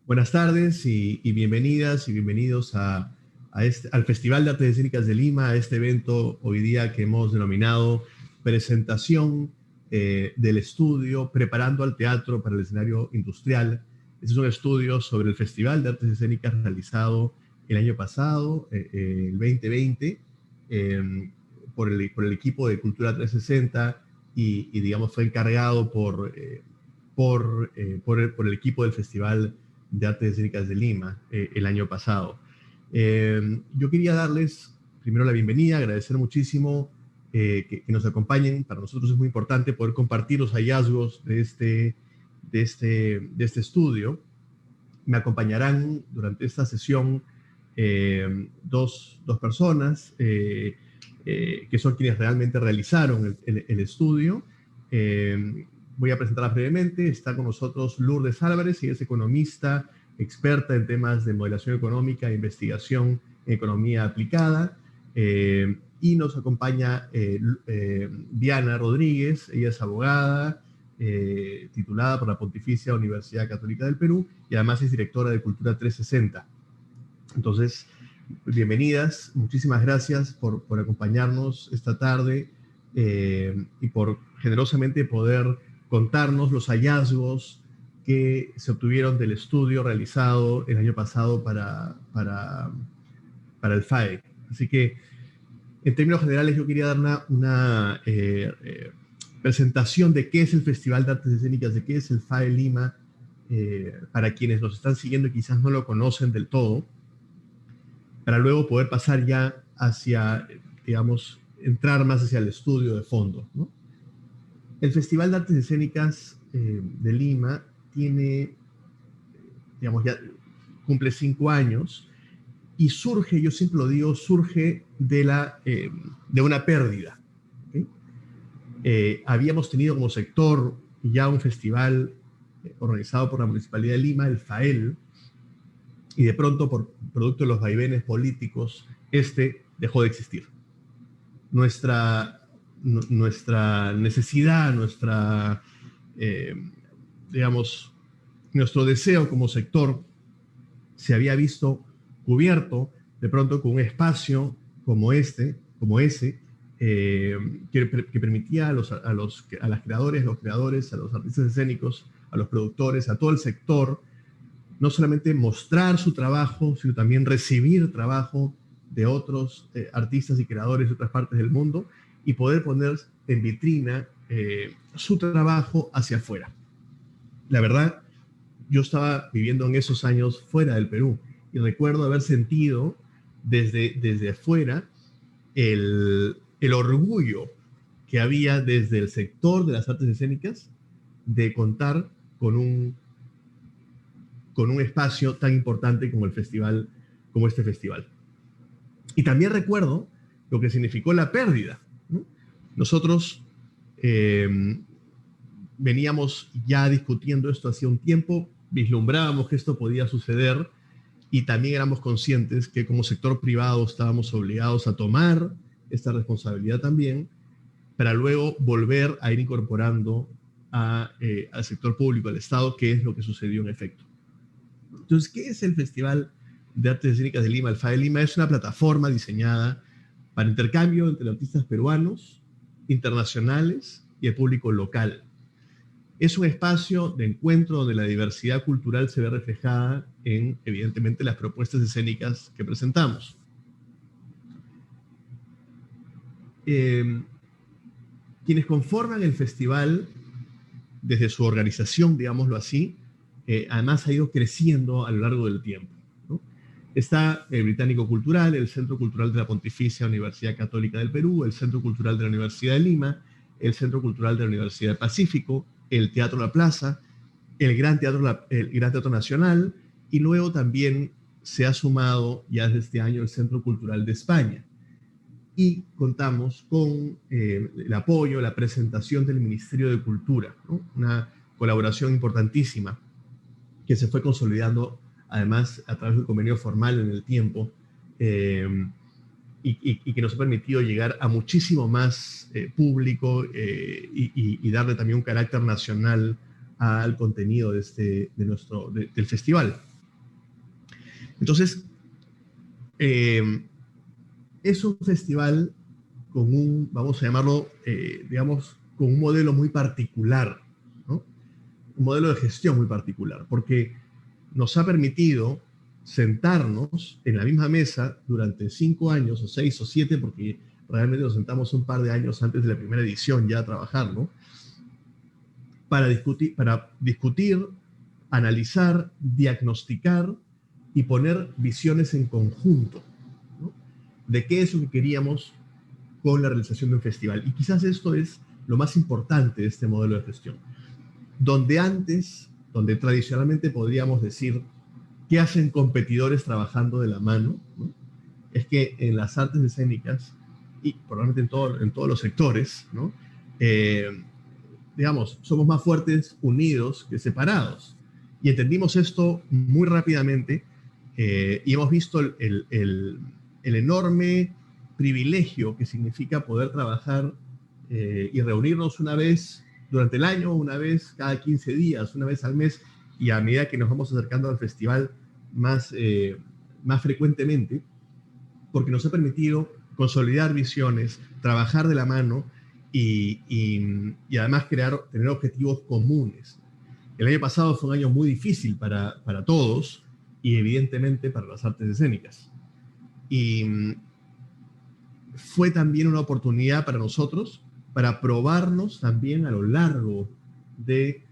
Buenas tardes y bienvenidas y bienvenidos al Festival de Artes Escénicas de Lima, a este evento hoy día que hemos denominado Presentación del estudio Preparando al Teatro para el Escenario Industrial. Este es un estudio sobre el Festival de Artes Escénicas realizado el año pasado, el 2020, por el equipo de Cultura 360 y digamos, fue encargado por el equipo del Festival de Artes Escénicas de Lima el año pasado. Yo quería darles primero la bienvenida, agradecer muchísimo que nos acompañen. Para nosotros es muy importante poder compartir los hallazgos de este estudio. Me acompañarán durante esta sesión dos personas que son quienes realmente realizaron el estudio. Voy a presentarlas brevemente. Está con nosotros Lourdes Álvarez, ella es economista experta en temas de modelación económica e investigación en economía aplicada. Y nos acompaña Diana Rodríguez, ella es abogada, titulada por la Pontificia Universidad Católica del Perú y además es directora de Cultura 360. Entonces, bienvenidas, muchísimas gracias por acompañarnos esta tarde y por generosamente poder contarnos los hallazgos que se obtuvieron del estudio realizado el año pasado para el FAE. Así que, en términos generales, yo quería dar una presentación de qué es el Festival de Artes Escénicas, de qué es el FAE Lima, para quienes nos están siguiendo y quizás no lo conocen del todo, para luego poder pasar ya hacia, digamos, entrar más hacia el estudio de fondo, ¿no? El Festival de Artes Escénicas de Lima tiene, digamos, ya cumple 5 años y surge, yo siempre lo digo, surge de una pérdida. ¿Okay? Habíamos tenido como sector ya un festival organizado por la Municipalidad de Lima, el FAEL, y de pronto, por producto de los vaivenes políticos, dejó de existir. Nuestra necesidad, digamos, nuestro deseo como sector se había visto cubierto de pronto con un espacio como ese, que permitía a los creadores, a los artistas escénicos, a los productores, a todo el sector, no solamente mostrar su trabajo, sino también recibir trabajo de otros artistas y creadores de otras partes del mundo y poder poner en vitrina su trabajo hacia afuera. La verdad, yo estaba viviendo en esos años fuera del Perú y recuerdo haber sentido desde afuera el orgullo que había desde el sector de las artes escénicas de contar con un espacio tan importante como este festival. Y también recuerdo lo que significó la pérdida, ¿no? Nosotros veníamos ya discutiendo esto hacía un tiempo, vislumbrábamos que esto podía suceder y también éramos conscientes que como sector privado estábamos obligados a tomar esta responsabilidad también para luego volver a ir incorporando al sector público, al Estado, que es lo que sucedió en efecto. Entonces, ¿qué es el Festival de Artes Escénicas de Lima? El FAE Lima es una plataforma diseñada para intercambio entre artistas peruanos, internacionales y el público local. Es un espacio de encuentro donde la diversidad cultural se ve reflejada en, evidentemente, las propuestas escénicas que presentamos. Quienes conforman el festival, desde su organización, digámoslo así, además ha ido creciendo a lo largo del tiempo, ¿no? Está el Británico Cultural, el Centro Cultural de la Pontificia Universidad Católica del Perú, el Centro Cultural de la Universidad de Lima, el Centro Cultural de la Universidad del Pacífico, el Teatro La Plaza, el Gran Teatro Nacional, y luego también se ha sumado ya desde este año el Centro Cultural de España. Y contamos con el apoyo, la presentación del Ministerio de Cultura, ¿no? Una colaboración importantísima que se fue consolidando además a través del convenio formal en el tiempo y que nos ha permitido llegar a muchísimo más público y darle también un carácter nacional al contenido del festival. Entonces, es un festival con vamos a llamarlo, digamos, con un modelo muy particular, ¿no? Un modelo de gestión muy particular, porque nos ha permitido sentarnos en la misma mesa durante 5 años, o 6 o 7, porque realmente nos sentamos un par de años antes de la primera edición ya a trabajar, ¿no? Para discutir, analizar, diagnosticar y poner visiones en conjunto, ¿no? De qué es lo que queríamos con la realización de un festival. Y quizás esto es lo más importante de este modelo de gestión. Donde tradicionalmente podríamos decir, ¿qué hacen competidores trabajando de la mano?, ¿no? Es que en las artes escénicas, y probablemente en todos los sectores, ¿no? Digamos, somos más fuertes unidos que separados. Y entendimos esto muy rápidamente y hemos visto el enorme privilegio que significa poder trabajar y reunirnos una vez durante el año, una vez cada 15 días, una vez al mes, y a medida que nos vamos acercando al festival más frecuentemente, porque nos ha permitido consolidar visiones, trabajar de la mano y además tener objetivos comunes. El año pasado fue un año muy difícil para todos y evidentemente para las artes escénicas. Y fue también una oportunidad para nosotros para probarnos también a lo largo del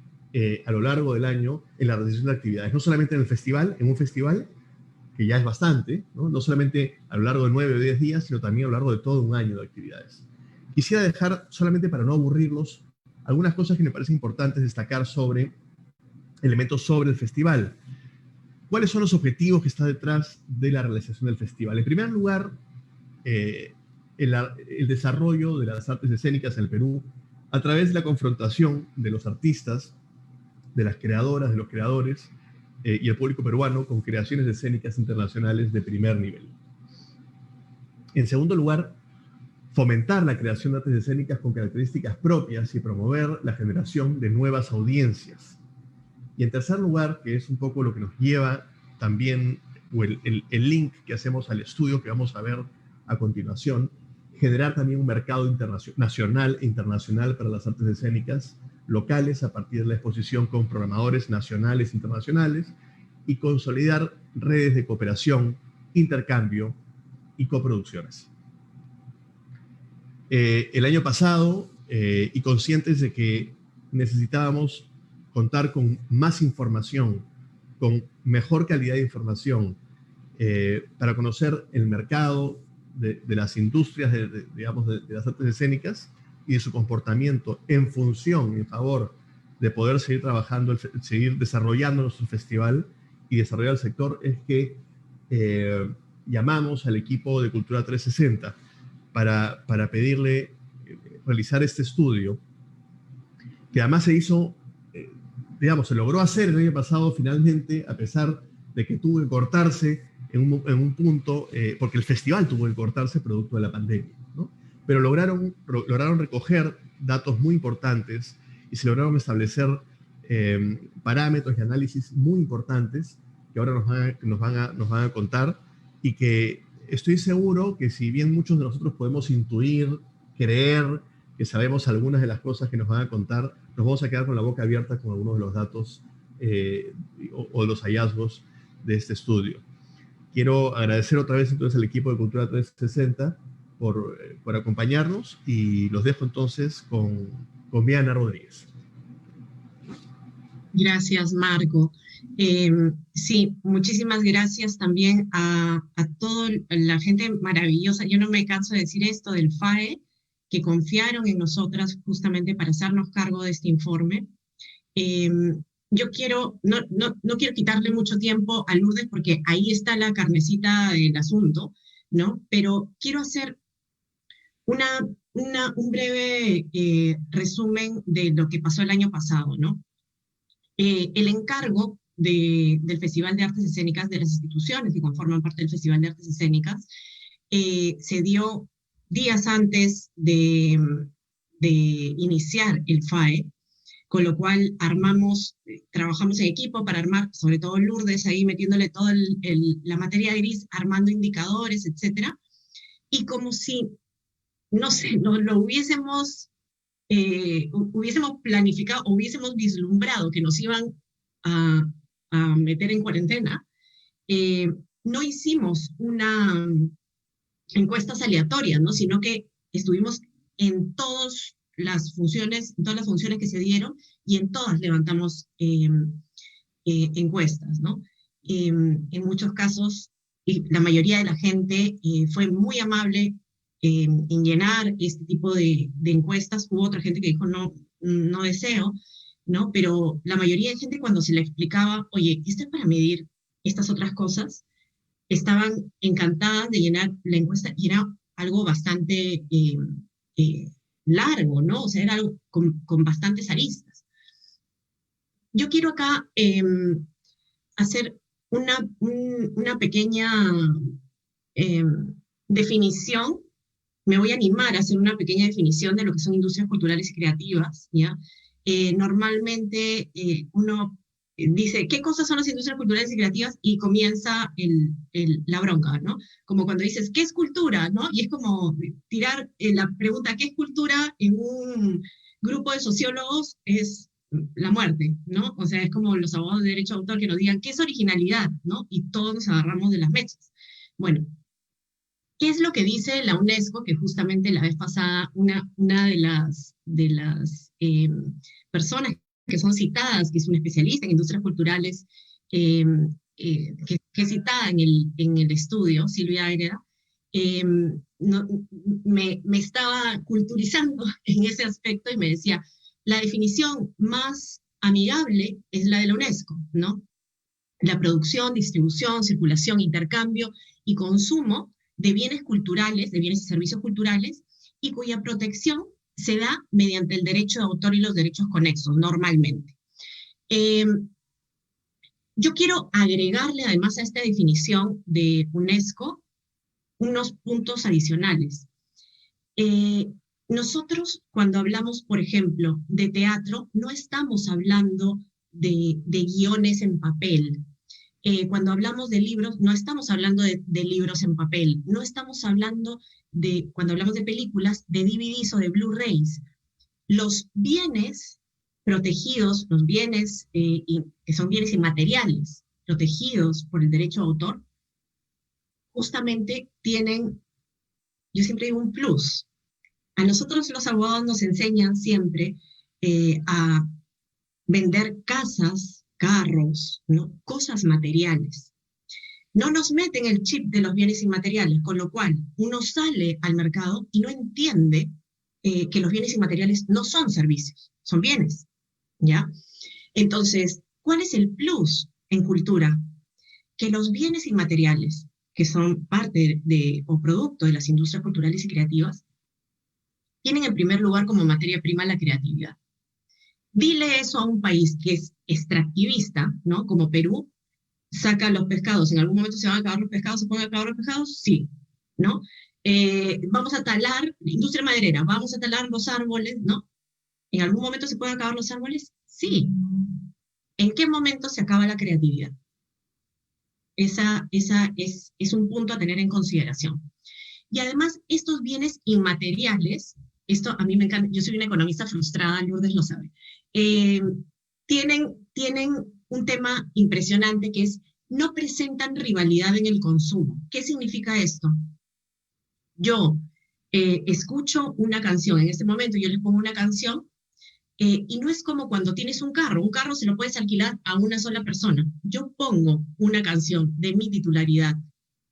año en la realización de actividades, no solamente en un festival, que ya es bastante, ¿no? Solamente a lo largo de 9 o 10 días, sino también a lo largo de todo un año de actividades. Quisiera dejar, solamente para no aburrirlos, algunas cosas que me parecen importantes destacar elementos sobre el festival. ¿Cuáles son los objetivos que están detrás de la realización del festival? En primer lugar, el desarrollo de las artes escénicas en el Perú a través de la confrontación de los artistas, de las creadoras, de los creadores y el público peruano con creaciones escénicas internacionales de primer nivel. En segundo lugar, fomentar la creación de artes escénicas con características propias y promover la generación de nuevas audiencias. Y en tercer lugar, que es un poco lo que nos lleva también, o el link que hacemos al estudio que vamos a ver a continuación, generar también un mercado nacional e internacional para las artes escénicas locales a partir de la exposición con programadores nacionales e internacionales y consolidar redes de cooperación, intercambio y coproducciones. El año pasado, y conscientes de que necesitábamos contar con más información, con mejor calidad de información, para conocer el mercado de las industrias, digamos, de las artes escénicas y de su comportamiento en función, en favor de poder seguir trabajando, seguir desarrollando nuestro festival y desarrollar el sector, es que llamamos al equipo de Cultura 360 para pedirle realizar este estudio, que además se hizo, digamos, se logró hacer el año pasado finalmente, a pesar de que tuvo que cortarse en un punto, porque el festival tuvo que cortarse producto de la pandemia, ¿no? Pero lograron recoger datos muy importantes y se lograron establecer parámetros y análisis muy importantes que ahora nos van a contar, y que estoy seguro que si bien muchos de nosotros podemos intuir, creer que sabemos algunas de las cosas que nos van a contar, nos vamos a quedar con la boca abierta con algunos de los datos o de los hallazgos de este estudio. Quiero agradecer otra vez entonces al equipo de Cultura 360 por acompañarnos, y los dejo entonces con Viana Rodríguez. Gracias, Marco. Sí, muchísimas gracias también a toda la gente maravillosa. Yo no me canso de decir esto del FAE, que confiaron en nosotras justamente para hacernos cargo de este informe. Yo no quiero quitarle mucho tiempo a Lourdes porque ahí está la carnecita del asunto, ¿no? Pero quiero hacer un breve resumen de lo que pasó el año pasado, ¿no? El encargo del Festival de Artes Escénicas, de las instituciones que conforman parte del Festival de Artes Escénicas, se dio días antes de iniciar el FAE, con lo cual trabajamos en equipo para armar, sobre todo Lourdes ahí metiéndole toda la materia gris, armando indicadores, etcétera, y como si, no sé, no lo hubiésemos planificado, hubiésemos vislumbrado que nos iban a, a meter en cuarentena, no hicimos encuestas aleatorias, ¿no? Sino que estuvimos en todas las funciones que se dieron, y en todas levantamos encuestas, ¿no? En muchos casos, la mayoría de la gente fue muy amable en llenar este tipo de encuestas. Hubo otra gente que dijo no deseo, ¿no? Pero la mayoría de gente, cuando se le explicaba, oye, esto es para medir estas otras cosas, estaban encantadas de llenar la encuesta, y era algo bastante largo, ¿no? O sea, era algo con bastantes aristas. yo quiero acá hacer una pequeña eh, definición. Me voy a animar a hacer una pequeña definición de lo que son industrias culturales y creativas, ¿ya? Normalmente uno dice, ¿qué cosas son las industrias culturales y creativas? Y comienza la bronca, ¿no? Como cuando dices, ¿qué es cultura? ¿No? Y es como tirar la pregunta, ¿qué es cultura? En un grupo de sociólogos es la muerte, ¿no? O sea, es como los abogados de derecho de autor que nos digan, ¿qué es originalidad? ¿No? Y todos nos agarramos de las mechas. Bueno, ¿qué es lo que dice la UNESCO? Que justamente la vez pasada una de las personas que son citadas, que es una especialista en industrias culturales, eh, que es citada en el estudio, Silvia Ágreda, eh, me estaba culturizando en ese aspecto y me decía, la definición más amigable es la de la UNESCO, ¿no? La producción, distribución, circulación, intercambio y consumo de bienes culturales, de bienes y servicios culturales, y cuya protección se da mediante el derecho de autor y los derechos conexos, normalmente. Eh, yo quiero agregarle además a esta definición de UNESCO unos puntos adicionales. Eh, Nosotros cuando hablamos, por ejemplo, de teatro, no estamos hablando de guiones en papel. Cuando hablamos de libros, no estamos hablando de libros en papel, no estamos hablando cuando hablamos de películas, de DVDs o de Blu-rays. Los bienes protegidos, los bienes que son bienes inmateriales, protegidos por el derecho de autor, justamente tienen, yo siempre digo, un plus. A nosotros los abogados nos enseñan siempre a vender casas, carros, ¿no? Cosas materiales. No nos meten el chip de los bienes inmateriales, con lo cual uno sale al mercado y no entiende que los bienes inmateriales no son servicios, son bienes, ¿ya? Entonces, ¿cuál es el plus en cultura? Que los bienes inmateriales, que son parte o producto de las industrias culturales y creativas, tienen en primer lugar como materia prima la creatividad. Dile eso a un país que es extractivista, ¿no? Como Perú, saca los pescados, ¿en algún momento se van a acabar los pescados, se pueden acabar los pescados? Sí, ¿no? Vamos a talar, industria maderera, vamos a talar los árboles, ¿no? ¿En algún momento se pueden acabar los árboles? Sí. ¿En qué momento se acaba la creatividad? Esa es un punto a tener en consideración. Y además, estos bienes inmateriales, esto a mí me encanta, yo soy una economista frustrada, Lourdes lo sabe, eh, tienen un tema impresionante que es no presentan rivalidad en el consumo. ¿Qué significa esto? Yo escucho una canción, en este momento yo les pongo una canción y no es como cuando tienes un carro se lo puedes alquilar a una sola persona. Yo pongo una canción de mi titularidad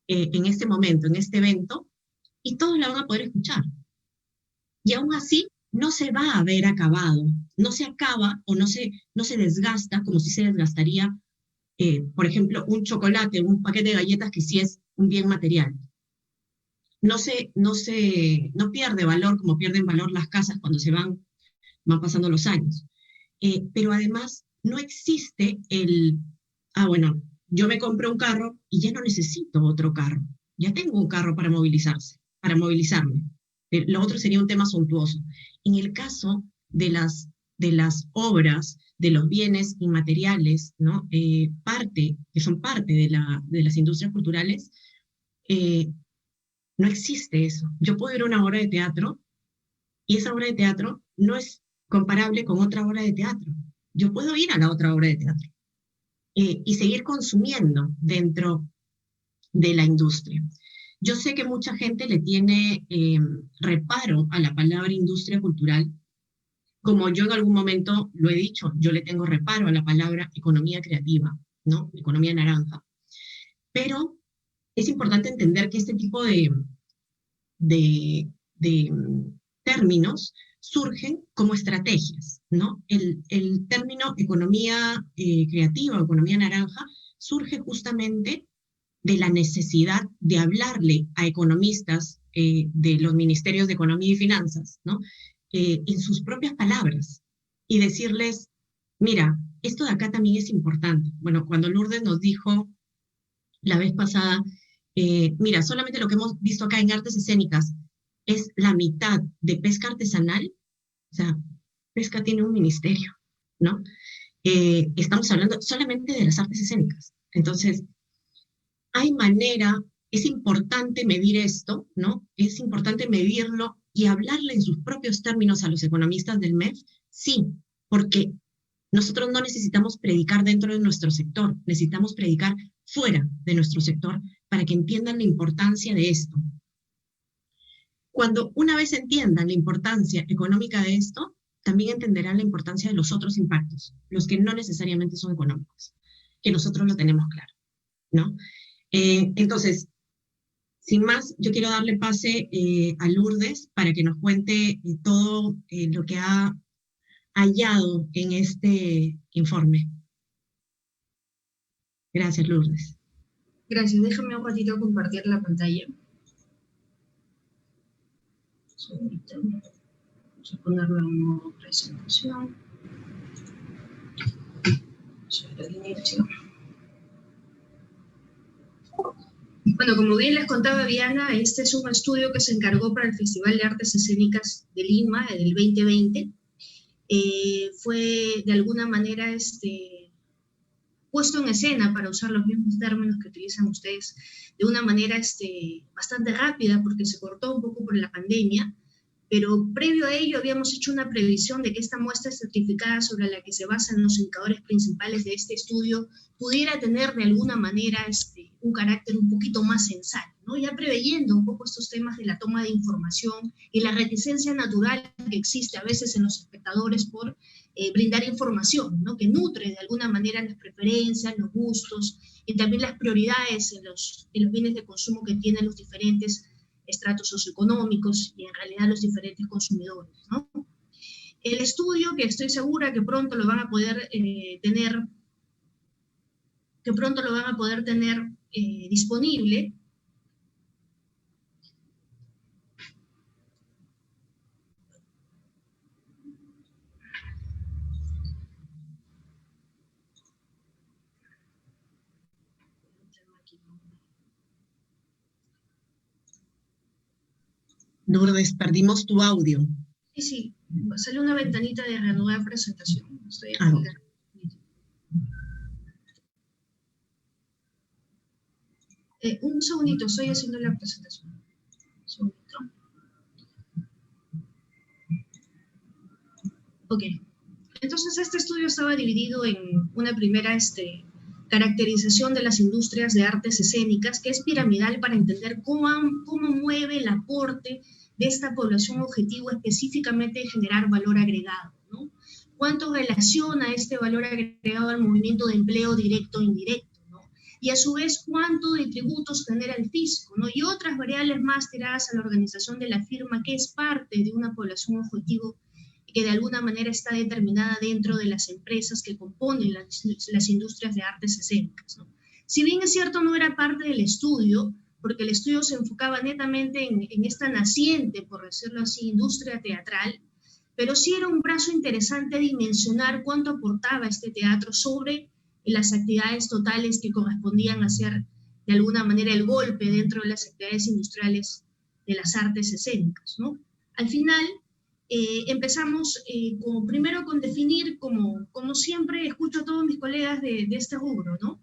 en este momento, en este evento, y todos la van a poder escuchar. Y aún así, no se va a ver acabado, no se acaba o no se desgasta como si se desgastaría, por ejemplo, un chocolate, un paquete de galletas que sí es un bien material. No pierde valor como pierden valor las casas cuando van pasando los años. Pero además no existe bueno, yo me compré un carro y ya no necesito otro carro. Ya tengo un carro para movilizarme. Lo otro sería un tema suntuoso. En el caso de las obras, de los bienes inmateriales, ¿no? Que son parte de las industrias culturales, eh, no existe eso. Yo puedo ir a una obra de teatro y esa obra de teatro no es comparable con otra obra de teatro. Yo puedo ir a la otra obra de teatro y seguir consumiendo dentro de la industria. Yo sé que mucha gente le tiene reparo a la palabra industria cultural, como yo en algún momento lo he dicho, yo le tengo reparo a la palabra economía creativa, ¿no? Economía naranja. Pero es importante entender que este tipo de términos surgen como estrategias, ¿no? El término economía creativa o economía naranja surge justamente de la necesidad de hablarle a economistas de los ministerios de Economía y Finanzas, ¿no? En sus propias palabras y decirles, mira, esto de acá también es importante. Bueno, cuando Lourdes nos dijo la vez pasada, mira, solamente lo que hemos visto acá en artes escénicas es la mitad de pesca artesanal, o sea, pesca tiene un ministerio, ¿no? Estamos hablando solamente de las artes escénicas. Entonces, hay manera, es importante medir esto, ¿no? Es importante medirlo y hablarle en sus propios términos a los economistas del MEF, sí, porque nosotros no necesitamos predicar dentro de nuestro sector, necesitamos predicar fuera de nuestro sector para que entiendan la importancia de esto. Cuando una vez entiendan la importancia económica de esto, también entenderán la importancia de los otros impactos, los que no necesariamente son económicos, que nosotros lo tenemos claro, ¿no? Entonces, sin más, yo quiero darle pase a Lourdes para que nos cuente todo lo que ha hallado en este informe. Gracias, Lourdes. Gracias, déjame un ratito compartir la pantalla. Vamos a ponerlo en modo presentación. Sobre el inicio. Bueno, como bien les contaba Diana, este es un estudio que se encargó para el Festival de Artes Escénicas de Lima del 2020. Fue de alguna manera puesto en escena, para usar los mismos términos que utilizan ustedes, de una manera bastante rápida, porque se cortó un poco por la pandemia, pero previo a ello habíamos hecho una previsión de que esta muestra certificada sobre la que se basan los indicadores principales de este estudio pudiera tener de alguna manera un carácter un poquito más censal, ¿no? Ya preveyendo un poco estos temas de la toma de información y la reticencia natural que existe a veces en los espectadores por brindar información, ¿no? Que nutre de alguna manera las preferencias, los gustos y también las prioridades en los bienes de consumo que tienen los diferentes estratos socioeconómicos y en realidad los diferentes consumidores, ¿no? El estudio, que estoy segura que pronto lo van a poder tener disponible, Lourdes, perdimos tu audio. Sí, sale una ventanita de reanudar presentación. Estoy un segundito, estoy haciendo la presentación. Un segundito. Ok. Entonces, este estudio estaba dividido en una primera caracterización de las industrias de artes escénicas, que es piramidal para entender cómo mueve el aporte de esta población objetivo específicamente de generar valor agregado, ¿no? Cuánto relaciona este valor agregado al movimiento de empleo directo e indirecto, ¿no? Y a su vez, cuánto de tributos genera el fisco, ¿no? Y otras variables más tiradas a la organización de la firma, que es parte de una población objetivo que de alguna manera está determinada dentro de las empresas que componen las industrias de artes escénicas, ¿no? Si bien es cierto, no era parte del estudio, porque el estudio se enfocaba netamente en esta naciente, por decirlo así, industria teatral, pero sí era un brazo interesante dimensionar cuánto aportaba este teatro sobre las actividades totales que correspondían a hacer de alguna manera el golpe dentro de las actividades industriales de las artes escénicas, ¿no? Al final, empezamos primero con definir, como siempre escucho a todos mis colegas de este rubro, ¿no?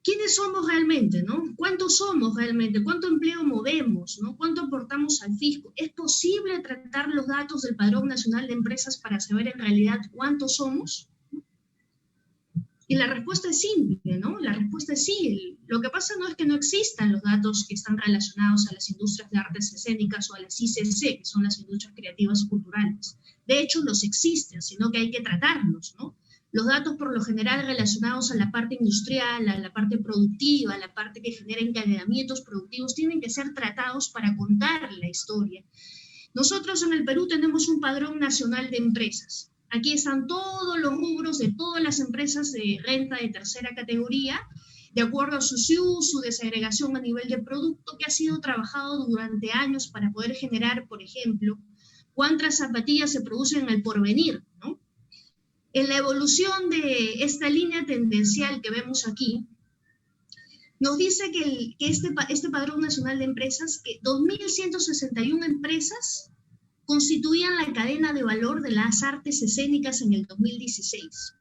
¿Quiénes somos realmente, no? ¿Cuántos somos realmente? ¿Cuánto empleo movemos, no? ¿Cuánto aportamos al fisco? ¿Es posible tratar los datos del Padrón Nacional de Empresas para saber en realidad cuántos somos? Y la respuesta es simple, ¿no? La respuesta es sí. Lo que pasa no es que no existan los datos que están relacionados a las industrias de artes escénicas o a las ICC, que son las industrias creativas y culturales. De hecho, los existen, sino que hay que tratarlos, ¿no? Los datos por lo general relacionados a la parte industrial, a la parte productiva, a la parte que genera encadenamientos productivos, tienen que ser tratados para contar la historia. Nosotros en el Perú tenemos un Padrón Nacional de Empresas. Aquí están todos los rubros de todas las empresas de renta de tercera categoría, de acuerdo a su SIU, su desagregación a nivel de producto, que ha sido trabajado durante años para poder generar, por ejemplo, cuántas zapatillas se producen en el Porvenir, ¿no? En la evolución de esta línea tendencial que vemos aquí, nos dice que este Padrón Nacional de Empresas, que 2.161 empresas constituían la cadena de valor de las artes escénicas en el 2016.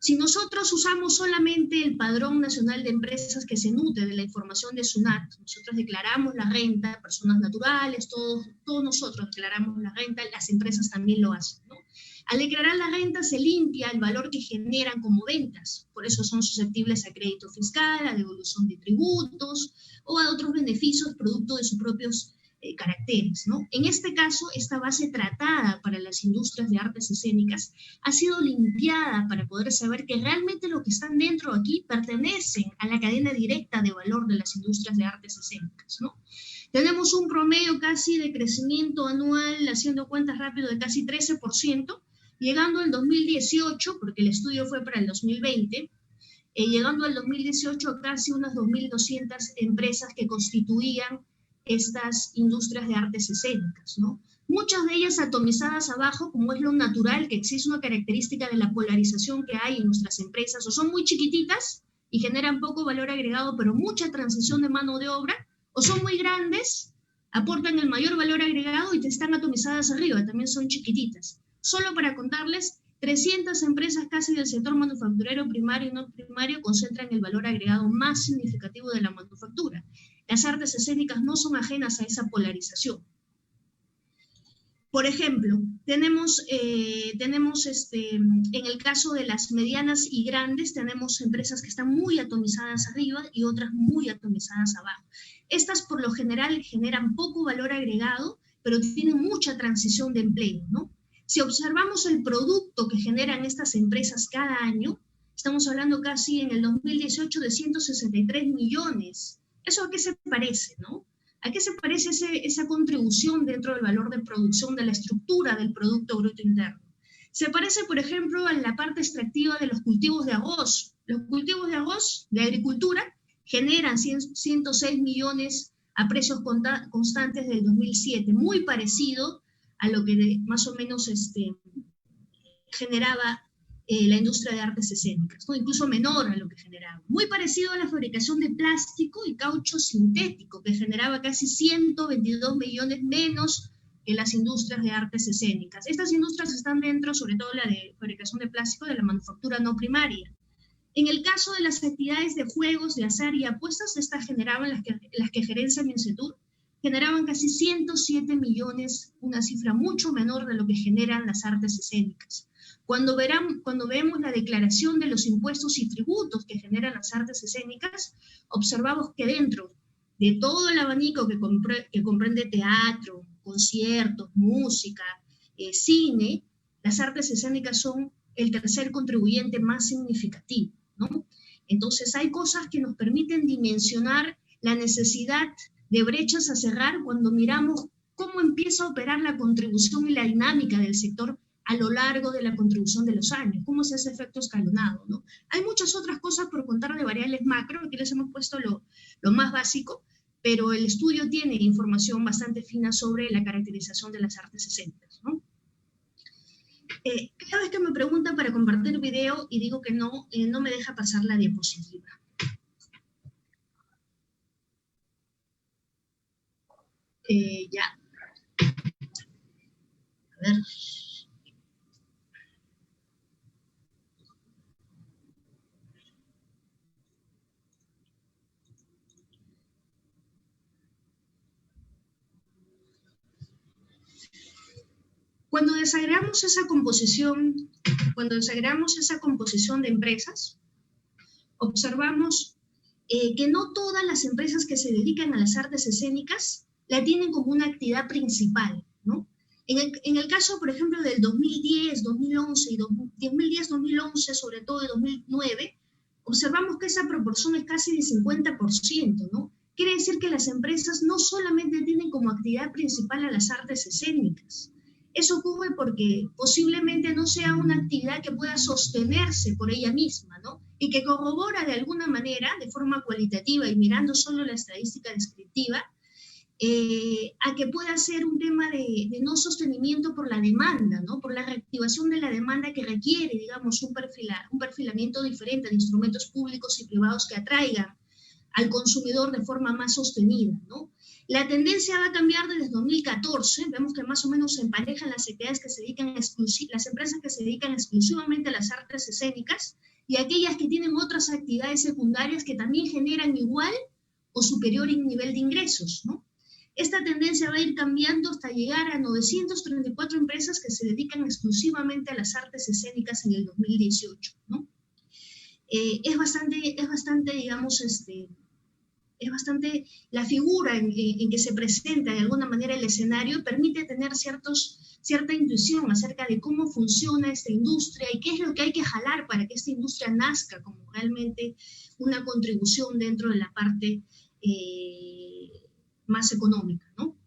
Si nosotros usamos solamente el Padrón Nacional de Empresas que se nutre de la información de SUNAT, nosotros declaramos la renta, personas naturales, todos nosotros declaramos la renta, las empresas también lo hacen, ¿no? Al declarar la renta se limpia el valor que generan como ventas, por eso son susceptibles a crédito fiscal, a devolución de tributos o a otros beneficios producto de sus propios caracteres, ¿no? En este caso, esta base tratada para las industrias de artes escénicas ha sido limpiada para poder saber que realmente lo que están dentro aquí pertenecen a la cadena directa de valor de las industrias de artes escénicas, ¿no? Tenemos un promedio casi de crecimiento anual, haciendo cuentas rápido, de casi 13%, llegando al 2018, porque el estudio fue para el 2020, llegando al 2018 a casi unas 2.200 empresas que constituían estas industrias de artes escénicas, ¿no? Muchas de ellas atomizadas abajo, como es lo natural, que existe una característica de la polarización que hay en nuestras empresas, o son muy chiquititas y generan poco valor agregado, pero mucha transición de mano de obra, o son muy grandes, aportan el mayor valor agregado y están atomizadas arriba, también son chiquititas. Solo para contarles, 300 empresas casi del sector manufacturero primario y no primario concentran el valor agregado más significativo de la manufactura. Las artes escénicas no son ajenas a esa polarización. Por ejemplo, tenemos en el caso de las medianas y grandes, tenemos empresas que están muy atomizadas arriba y otras muy atomizadas abajo. Estas por lo general generan poco valor agregado, pero tienen mucha transición de empleo, ¿no? Si observamos el producto que generan estas empresas cada año, estamos hablando casi en el 2018 de 163 millones. ¿Eso a qué se parece, no? ¿A qué se parece esa contribución dentro del valor de producción de la estructura del Producto Bruto Interno? Se parece, por ejemplo, a la parte extractiva de los cultivos de arroz. Los cultivos de arroz de agricultura generan 106 millones a precios constantes del 2007, muy parecido a lo que más o menos generaba la industria de artes escénicas, ¿no? Incluso menor a lo que generaba. Muy parecido a la fabricación de plástico y caucho sintético, que generaba casi 122 millones menos que las industrias de artes escénicas. Estas industrias están dentro, sobre todo la de fabricación de plástico, de la manufactura no primaria. En el caso de las actividades de juegos, de azar y apuestas, estas generaban las que gerencia Mincetur, generaban casi 107 millones, una cifra mucho menor de lo que generan las artes escénicas. Cuando vemos la declaración de los impuestos y tributos que generan las artes escénicas, observamos que dentro de todo el abanico que comprende teatro, conciertos, música, cine, las artes escénicas son el tercer contribuyente más significativo, ¿no? Entonces hay cosas que nos permiten dimensionar la necesidad de brechas a cerrar cuando miramos cómo empieza a operar la contribución y la dinámica del sector a lo largo de la contribución de los años, cómo se hace efecto escalonado, ¿no? Hay muchas otras cosas por contar de variables macro, aquí les hemos puesto lo más básico, pero el estudio tiene información bastante fina sobre la caracterización de las artes escénicas, ¿no? Cada vez que me preguntan para compartir video y digo que no, no me deja pasar la diapositiva. Ya. A ver. Cuando desagregamos esa composición de empresas, observamos que no todas las empresas que se dedican a las artes escénicas la tienen como una actividad principal, ¿no? En el caso, por ejemplo, del 2010, 2011 y 2010-2011, sobre todo de 2009, observamos que esa proporción es casi de 50%, ¿no? Quiere decir que las empresas no solamente tienen como actividad principal a las artes escénicas. Eso ocurre porque posiblemente no sea una actividad que pueda sostenerse por ella misma, ¿no? Y que corrobora de alguna manera, de forma cualitativa y mirando solo la estadística descriptiva, a que pueda ser un tema de no sostenimiento por la demanda, ¿no? Por la reactivación de la demanda que requiere, digamos, un perfilamiento diferente de instrumentos públicos y privados que atraigan al consumidor de forma más sostenida, ¿no? La tendencia va a cambiar desde 2014, vemos que más o menos se emparejan las actividades que se dedican las empresas que se dedican exclusivamente a las artes escénicas y aquellas que tienen otras actividades secundarias que también generan igual o superior nivel de ingresos, ¿no? Esta tendencia va a ir cambiando hasta llegar a 934 empresas que se dedican exclusivamente a las artes escénicas en el 2018, ¿no? Es bastante, digamos, es bastante, la figura en que se presenta de alguna manera el escenario permite tener cierta intuición acerca de cómo funciona esta industria y qué es lo que hay que jalar para que esta industria nazca como realmente una contribución dentro de la parte más económica, ¿no?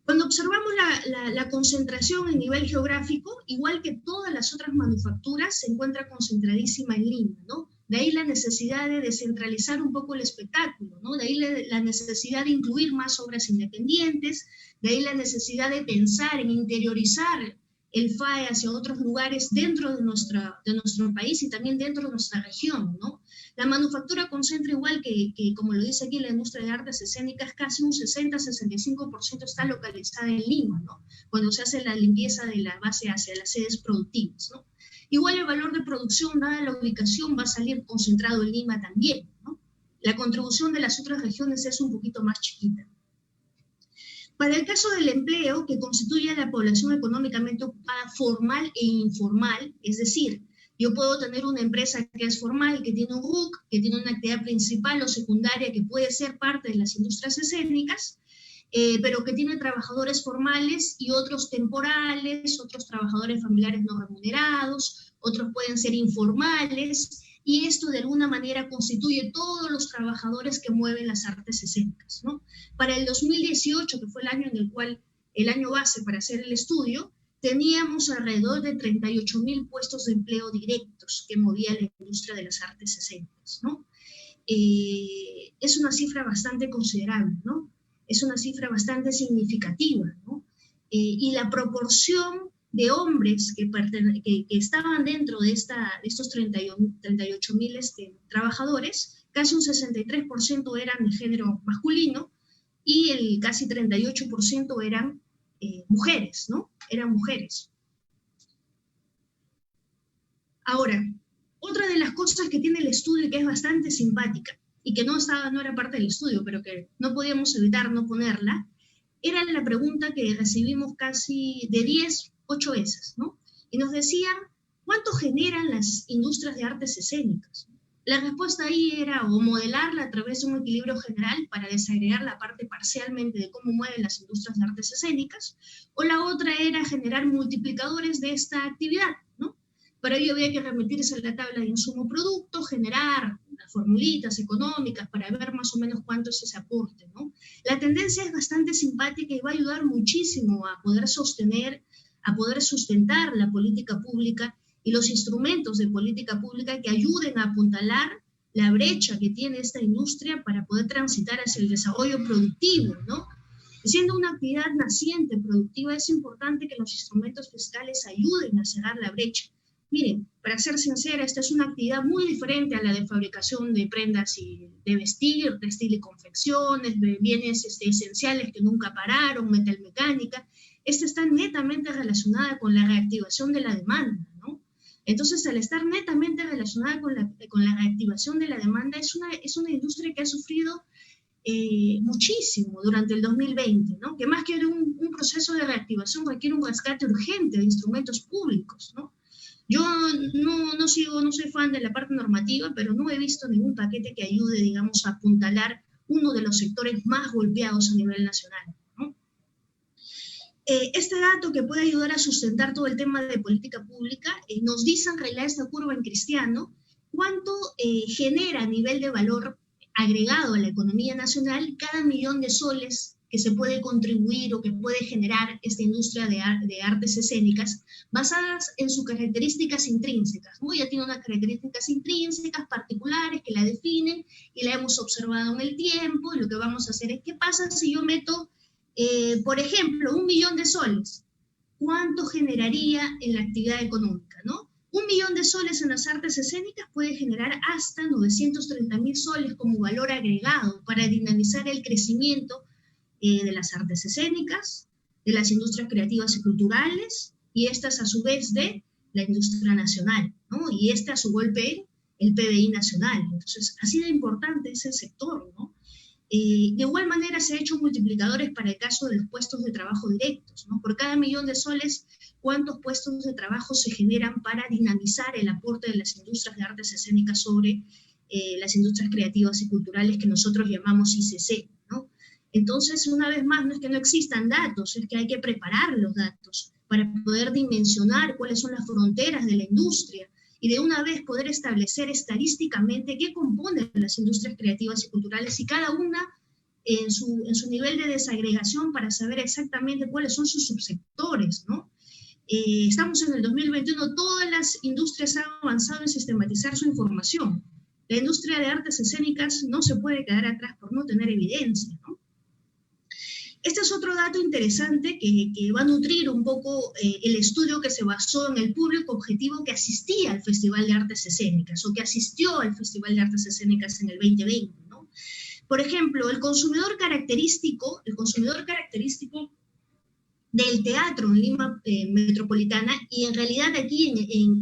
Cuando observamos la concentración a nivel geográfico, igual que todas las otras manufacturas, se encuentra concentradísima en Lima, ¿no? De ahí la necesidad de descentralizar un poco el espectáculo, ¿no? De ahí la necesidad de incluir más obras independientes, de ahí la necesidad de pensar en interiorizar el FAE hacia otros lugares dentro de nuestro país y también dentro de nuestra región, ¿no? La manufactura concentra igual que, como lo dice aquí la industria de artes escénicas, casi un 60-65% está localizada en Lima, ¿no? Cuando se hace la limpieza de la base hacia las sedes productivas, ¿no? Igual el valor de producción, dada la ubicación, va a salir concentrado en Lima también, ¿no? La contribución de las otras regiones es un poquito más chiquita. Para el caso del empleo, que constituye a la población económicamente ocupada formal e informal, es decir, yo puedo tener una empresa que es formal, que tiene un RUC, que tiene una actividad principal o secundaria que puede ser parte de las industrias escénicas, pero que tiene trabajadores formales y otros temporales, otros trabajadores familiares no remunerados, otros pueden ser informales, y esto de alguna manera constituye todos los trabajadores que mueven las artes escénicas, ¿no? Para el 2018, que fue el año en el cual, el año base para hacer el estudio, teníamos alrededor de 38.000 puestos de empleo directos que movía la industria de las artes escénicas, ¿no? Es una cifra bastante considerable, ¿no? Es una cifra bastante significativa, ¿no? Y la proporción de hombres que estaban dentro de estos 38.000 trabajadores, casi un 63% eran de género masculino y el casi 38% eran mujeres, ¿no? Eran mujeres. Ahora, otra de las cosas que tiene el estudio y que es bastante simpática, y que no era parte del estudio, pero que no podíamos evitar no ponerla, era la pregunta que recibimos casi de 8 veces, ¿no? Y nos decían, ¿cuánto generan las industrias de artes escénicas? La respuesta ahí era o modelarla a través de un equilibrio general para desagregar la parte parcialmente de cómo mueven las industrias de artes escénicas, o la otra era generar multiplicadores de esta actividad, ¿no? Para ello había que remitirse a la tabla de insumo-producto, generar las formulitas económicas para ver más o menos cuánto es ese aporte, ¿no? La tendencia es bastante simpática y va a ayudar muchísimo a poder sustentar la política pública y los instrumentos de política pública que ayuden a apuntalar la brecha que tiene esta industria para poder transitar hacia el desarrollo productivo, ¿no? Siendo una actividad naciente, productiva, es importante que los instrumentos fiscales ayuden a cerrar la brecha. Miren, para ser sincera, esta es una actividad muy diferente a la de fabricación de prendas y de vestir, textil y confecciones, de bienes esenciales que nunca pararon, metalmecánica. Esta está netamente relacionada con la reactivación de la demanda, ¿no? Entonces, al estar netamente relacionada con la reactivación de la demanda, es una industria que ha sufrido muchísimo durante el 2020, ¿no? Que más que un proceso de reactivación requiere un rescate urgente de instrumentos públicos, ¿no? Yo no soy fan de la parte normativa, pero no he visto ningún paquete que ayude, digamos, a apuntalar uno de los sectores más golpeados a nivel nacional, ¿no? Este dato que puede ayudar a sustentar todo el tema de política pública nos dice en realidad esta curva en Cristiano cuánto genera a nivel de valor agregado a la economía nacional cada millón de soles que se puede contribuir o que puede generar esta industria de artes escénicas basadas en sus características intrínsecas, ¿no? Ya tiene unas características intrínsecas particulares que la definen y la hemos observado en el tiempo, y lo que vamos a hacer es, ¿qué pasa si yo meto, por ejemplo, 1 millón de soles? ¿Cuánto generaría en la actividad económica, no? 1 millón de soles en las artes escénicas puede generar hasta 930.000 soles como valor agregado para dinamizar el crecimiento de las artes escénicas, de las industrias creativas y culturales, y estas a su vez de la industria nacional, ¿no? Y a su golpe el PBI nacional. Entonces, así de importante es el sector, ¿no? De igual manera se han hecho multiplicadores para el caso de los puestos de trabajo directos, ¿no? Por cada 1 millón de soles, ¿cuántos puestos de trabajo se generan para dinamizar el aporte de las industrias de artes escénicas sobre las industrias creativas y culturales que nosotros llamamos ICC, ¿no? Entonces, una vez más, no es que no existan datos, es que hay que preparar los datos para poder dimensionar cuáles son las fronteras de la industria y de una vez poder establecer estadísticamente qué componen las industrias creativas y culturales y cada una en su nivel de desagregación para saber exactamente cuáles son sus subsectores, ¿no? Estamos en el 2021, todas las industrias han avanzado en sistematizar su información. La industria de artes escénicas no se puede quedar atrás por no tener evidencia, ¿no? Este es otro dato interesante que va a nutrir un poco el estudio que se basó en el público objetivo que asistía al Festival de Artes Escénicas o que asistió al Festival de Artes Escénicas en el 2020, ¿no? Por ejemplo, el consumidor característico del teatro en Lima metropolitana y en realidad aquí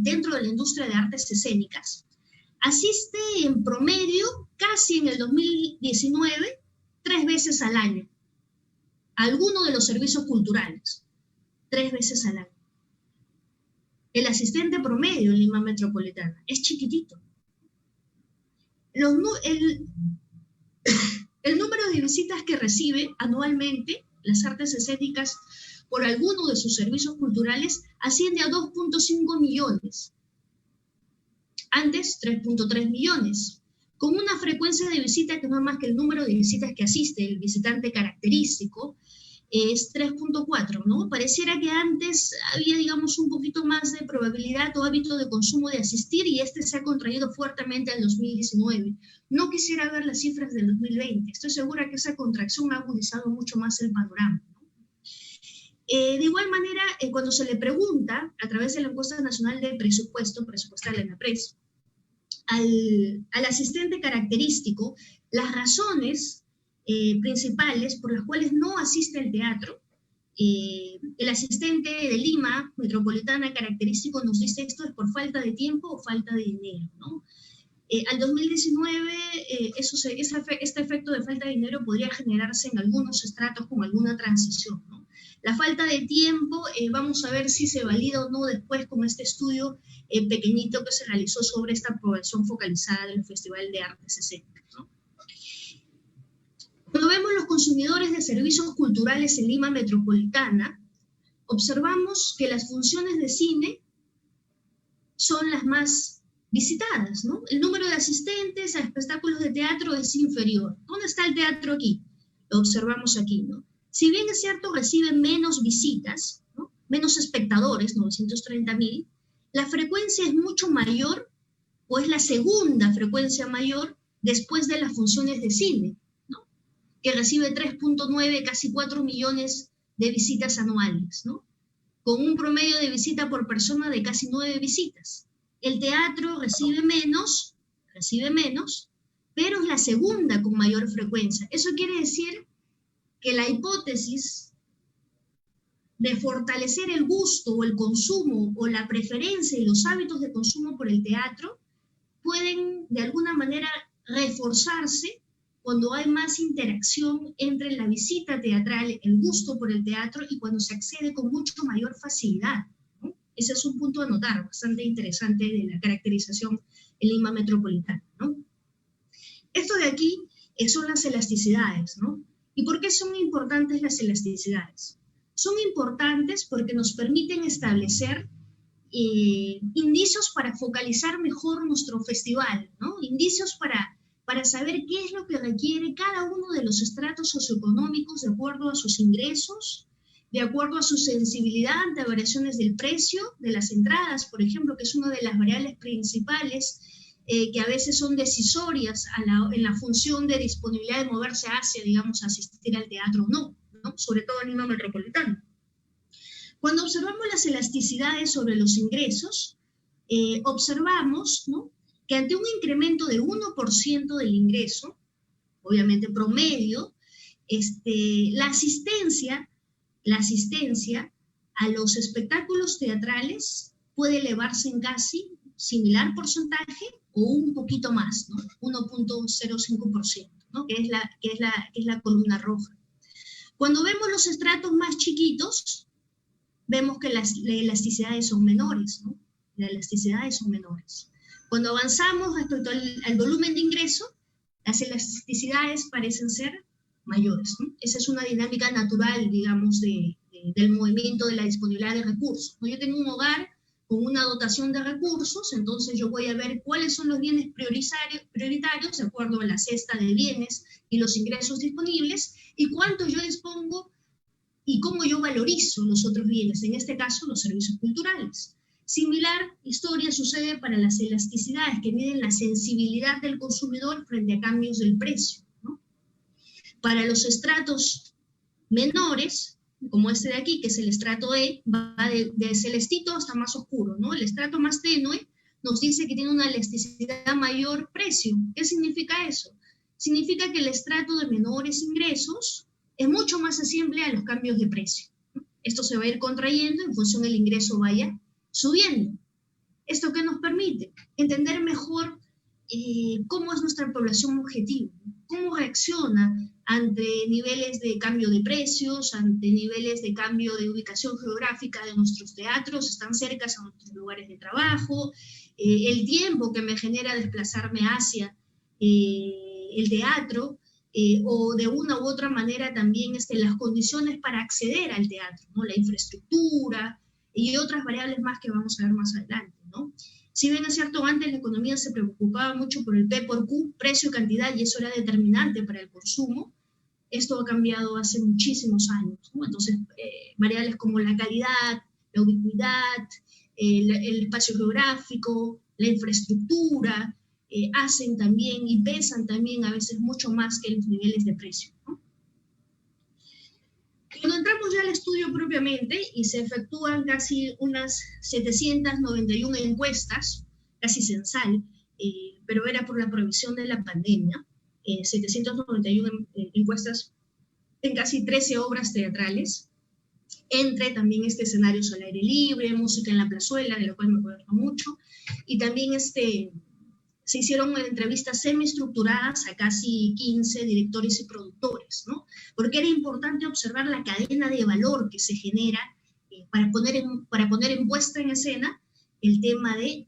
dentro de la industria de artes escénicas asiste en promedio casi en el 2019 3 veces al año alguno de los servicios culturales, 3 veces al año. El asistente promedio en Lima metropolitana es chiquitito. El número de visitas que recibe anualmente las artes escénicas por alguno de sus servicios culturales asciende a 2.5 millones. Antes, 3.3 millones. Con una frecuencia de visita que no es más que el número de visitas que asiste el visitante característico, es 3.4, ¿no? Pareciera que antes había, digamos, un poquito más de probabilidad o hábito de consumo de asistir y este se ha contraído fuertemente al 2019. No quisiera ver las cifras del 2020. Estoy segura que esa contracción ha agudizado mucho más el panorama, ¿no? De igual manera, cuando se le pregunta, a través de la encuesta nacional de presupuestal en la PRES, al asistente característico, las razones principales por las cuales no asiste al teatro, el asistente de Lima metropolitana característico nos dice esto es por falta de tiempo o falta de dinero, ¿no? Al 2019, este efecto de falta de dinero podría generarse en algunos estratos con alguna transición, ¿no? La falta de tiempo, vamos a ver si se valida o no después con este estudio pequeñito que se realizó sobre esta población focalizada del Festival de Artes Escénicas, ¿no? Cuando vemos los consumidores de servicios culturales en Lima metropolitana, observamos que las funciones de cine son las más visitadas, ¿no? El número de asistentes a espectáculos de teatro es inferior. ¿Dónde está el teatro aquí? Lo observamos aquí, ¿no? Si bien es cierto, recibe menos visitas, ¿no? Menos espectadores, 930.000, la frecuencia es mucho mayor, o es la segunda frecuencia mayor después de las funciones de cine, ¿no? Que recibe 3.9, casi 4 millones de visitas anuales, ¿no? Con un promedio de visita por persona de casi 9 visitas. El teatro recibe menos, pero es la segunda con mayor frecuencia. Eso quiere decir que la hipótesis de fortalecer el gusto o el consumo o la preferencia y los hábitos de consumo por el teatro pueden de alguna manera reforzarse cuando hay más interacción entre la visita teatral, el gusto por el teatro y cuando se accede con mucho mayor facilidad, ¿no? Ese es un punto a notar bastante interesante de la caracterización en Lima metropolitana, ¿no? Esto de aquí son las elasticidades, ¿no? ¿Y por qué son importantes las elasticidades? Son importantes porque nos permiten establecer indicios para focalizar mejor nuestro festival, ¿no? Indicios para para saber qué es lo que requiere cada uno de los estratos socioeconómicos de acuerdo a sus ingresos, de acuerdo a su sensibilidad ante variaciones del precio de las entradas, por ejemplo, que es una de las variables principales que a veces son decisorias en la función de disponibilidad de moverse hacia, digamos, asistir al teatro o no, ¿no? Sobre todo en Lima metropolitano. Cuando observamos las elasticidades sobre los ingresos, observamos, ¿no?, que ante un incremento de 1% del ingreso, obviamente promedio, la asistencia a los espectáculos teatrales puede elevarse en casi similar porcentaje o un poquito más, ¿no? 1.05%, ¿no?, que es la columna roja. Cuando vemos los estratos más chiquitos, vemos que las elasticidades son menores, ¿no? Las elasticidades son menores. Cuando avanzamos respecto al volumen de ingreso, las elasticidades parecen ser mayores, ¿no? Esa es una dinámica natural, digamos, del movimiento de la disponibilidad de recursos, ¿no? Yo tengo un hogar con una dotación de recursos, entonces yo voy a ver cuáles son los bienes prioritarios de acuerdo a la cesta de bienes y los ingresos disponibles, y cuánto yo dispongo y cómo yo valorizo los otros bienes, en este caso los servicios culturales. Similar historia sucede para las elasticidades, que miden la sensibilidad del consumidor frente a cambios del precio, ¿no? Para los estratos menores, como este de aquí, que es el estrato E, va de celestito hasta más oscuro, ¿no? El estrato más tenue nos dice que tiene una elasticidad mayor precio. ¿Qué significa eso? Significa que el estrato de menores ingresos es mucho más sensible a los cambios de precio, ¿no? Esto se va a ir contrayendo en función del ingreso vaya subiendo. ¿Esto qué nos permite? Entender mejor cómo es nuestra población objetivo, cómo reacciona ante niveles de cambio de precios, ante niveles de cambio de ubicación geográfica de nuestros teatros, están cerca a nuestros lugares de trabajo, el tiempo que me genera desplazarme hacia el teatro, o de una u otra manera también las condiciones para acceder al teatro, ¿no? La infraestructura y otras variables más que vamos a ver más adelante, ¿no? Si bien es cierto, antes la economía se preocupaba mucho por el P por Q, precio y cantidad, y eso era determinante para el consumo, esto ha cambiado hace muchísimos años, ¿no? Entonces, variables como la calidad, la ubicuidad, el espacio geográfico, la infraestructura, hacen también y pesan también a veces mucho más que los niveles de precio, ¿no? Cuando entramos ya al estudio propiamente y se efectúan casi unas 791 encuestas, casi censal, pero era por la prohibición de la pandemia, 791 encuestas en casi 13 obras teatrales, entre también escenarios al aire libre, música en la plazuela, de lo cual me acuerdo mucho, y también se hicieron entrevistas semiestructuradas a casi 15 directores y productores, ¿no? Porque era importante observar la cadena de valor que se genera para poner en puesta en escena el tema de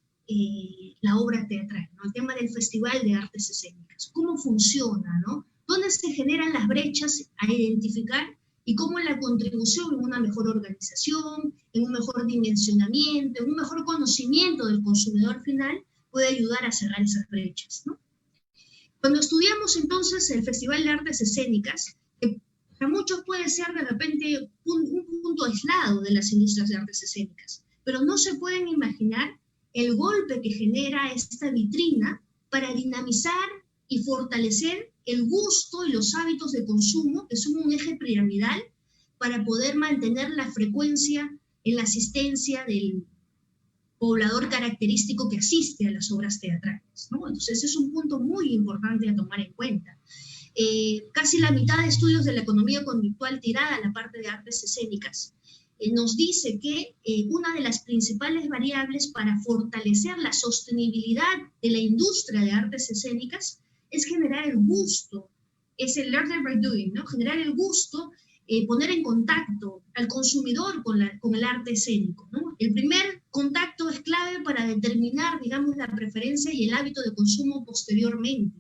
la obra teatral, ¿no? El tema del Festival de Artes Escénicas. ¿Cómo funciona, ¿no? ¿Dónde se generan las brechas a identificar y cómo la contribución en una mejor organización, en un mejor dimensionamiento, en un mejor conocimiento del consumidor final puede ayudar a cerrar esas brechas, ¿no? Cuando estudiamos entonces el Festival de Artes Escénicas, que para muchos puede ser de repente un punto aislado de las industrias de artes escénicas, pero no se pueden imaginar el golpe que genera esta vitrina para dinamizar y fortalecer el gusto y los hábitos de consumo, que son un eje piramidal para poder mantener la frecuencia en la asistencia del poblador característico que asiste a las obras teatrales, ¿no? Entonces, es un punto muy importante a tomar en cuenta. Casi la mitad de estudios de la economía conductual tirada a la parte de artes escénicas nos dice que una de las principales variables para fortalecer la sostenibilidad de la industria de artes escénicas es generar el gusto, es el learning by doing, ¿no? Generar el gusto, poner en contacto al consumidor con el arte escénico, ¿no? El primer contacto es clave para determinar, digamos, la preferencia y el hábito de consumo posteriormente.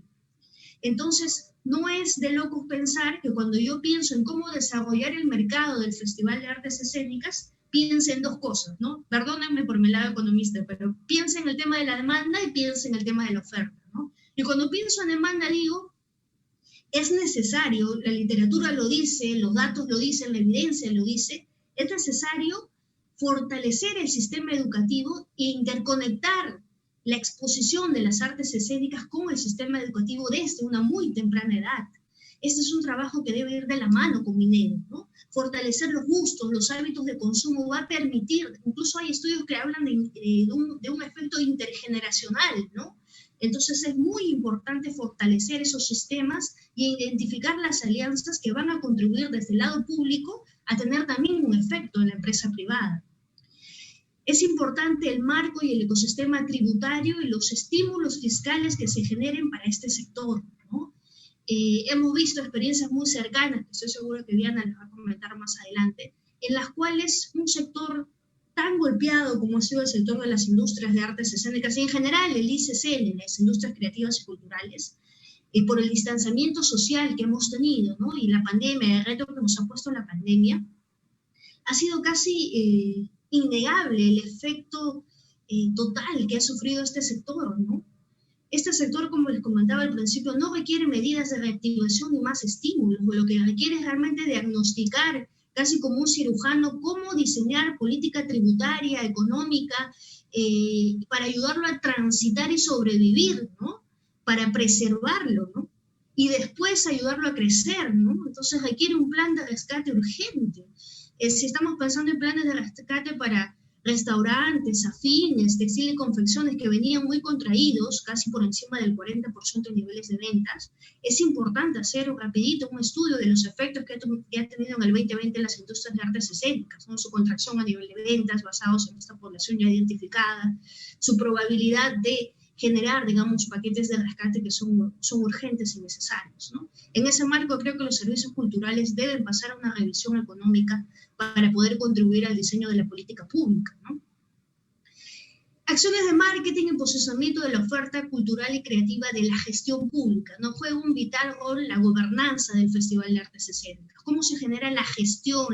Entonces, no es de locos pensar que cuando yo pienso en cómo desarrollar el mercado del Festival de Artes Escénicas, piense en dos cosas, ¿no? Perdónenme por mi lado economista, pero piense en el tema de la demanda y piense en el tema de la oferta, ¿no? Y cuando pienso en demanda digo, es necesario, la literatura lo dice, los datos lo dicen, la evidencia lo dice, es necesario fortalecer el sistema educativo e interconectar la exposición de las artes escénicas con el sistema educativo desde una muy temprana edad. Este es un trabajo que debe ir de la mano con Minedo, ¿no? Fortalecer los gustos, los hábitos de consumo va a permitir, incluso hay estudios que hablan de un efecto intergeneracional, ¿no? Entonces es muy importante fortalecer esos sistemas y identificar las alianzas que van a contribuir desde el lado público a tener también un efecto en la empresa privada. Es importante el marco y el ecosistema tributario y los estímulos fiscales que se generen para este sector, ¿no? Hemos visto experiencias muy cercanas, que estoy segura que Diana les va a comentar más adelante, en las cuales un sector tan golpeado como ha sido el sector de las industrias de artes escénicas y en general el ICC, las industrias creativas y culturales, por el distanciamiento social que hemos tenido, ¿no? Y la pandemia, el reto que nos ha puesto la pandemia, ha sido casi innegable el efecto total que ha sufrido este sector, ¿no? Este sector, como les comentaba al principio, no requiere medidas de reactivación ni más estímulos, lo que requiere es realmente diagnosticar, casi como un cirujano, cómo diseñar política tributaria, económica, para ayudarlo a transitar y sobrevivir, ¿no? Para preservarlo, ¿no? Y después ayudarlo a crecer, ¿no? Entonces requiere un plan de rescate urgente. Si estamos pensando en planes de rescate para restaurantes, afines, textil y confecciones que venían muy contraídos, casi por encima del 40% de niveles de ventas, es importante hacer rapidito un estudio de los efectos que ha tenido en el 2020 las industrias de artes escénicas, ¿no? Su contracción a nivel de ventas basados en esta población ya identificada, su probabilidad de generar, digamos, paquetes de rescate que son urgentes y necesarios, ¿no? En ese marco creo que los servicios culturales deben pasar a una revisión económica para poder contribuir al diseño de la política pública, ¿no? Acciones de marketing y posicionamiento de la oferta cultural y creativa de la gestión pública, ¿no? Juega un vital rol la gobernanza del Festival de Artes Escénicas. ¿Cómo se genera la gestión,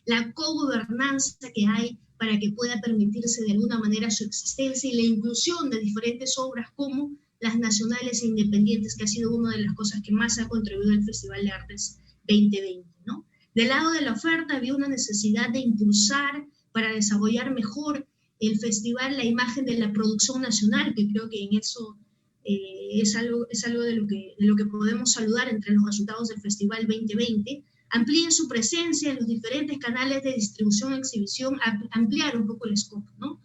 la cogobernanza que hay para que pueda permitirse de alguna manera su existencia y la inclusión de diferentes obras como las nacionales e independientes, que ha sido una de las cosas que más ha contribuido al Festival de Artes 2020, ¿no? Del lado de la oferta había una necesidad de impulsar para desarrollar mejor el festival la imagen de la producción nacional, que creo que en eso es algo de lo que podemos saludar entre los resultados del Festival 2020, amplíen su presencia en los diferentes canales de distribución y exhibición, ampliar un poco el scope, ¿no?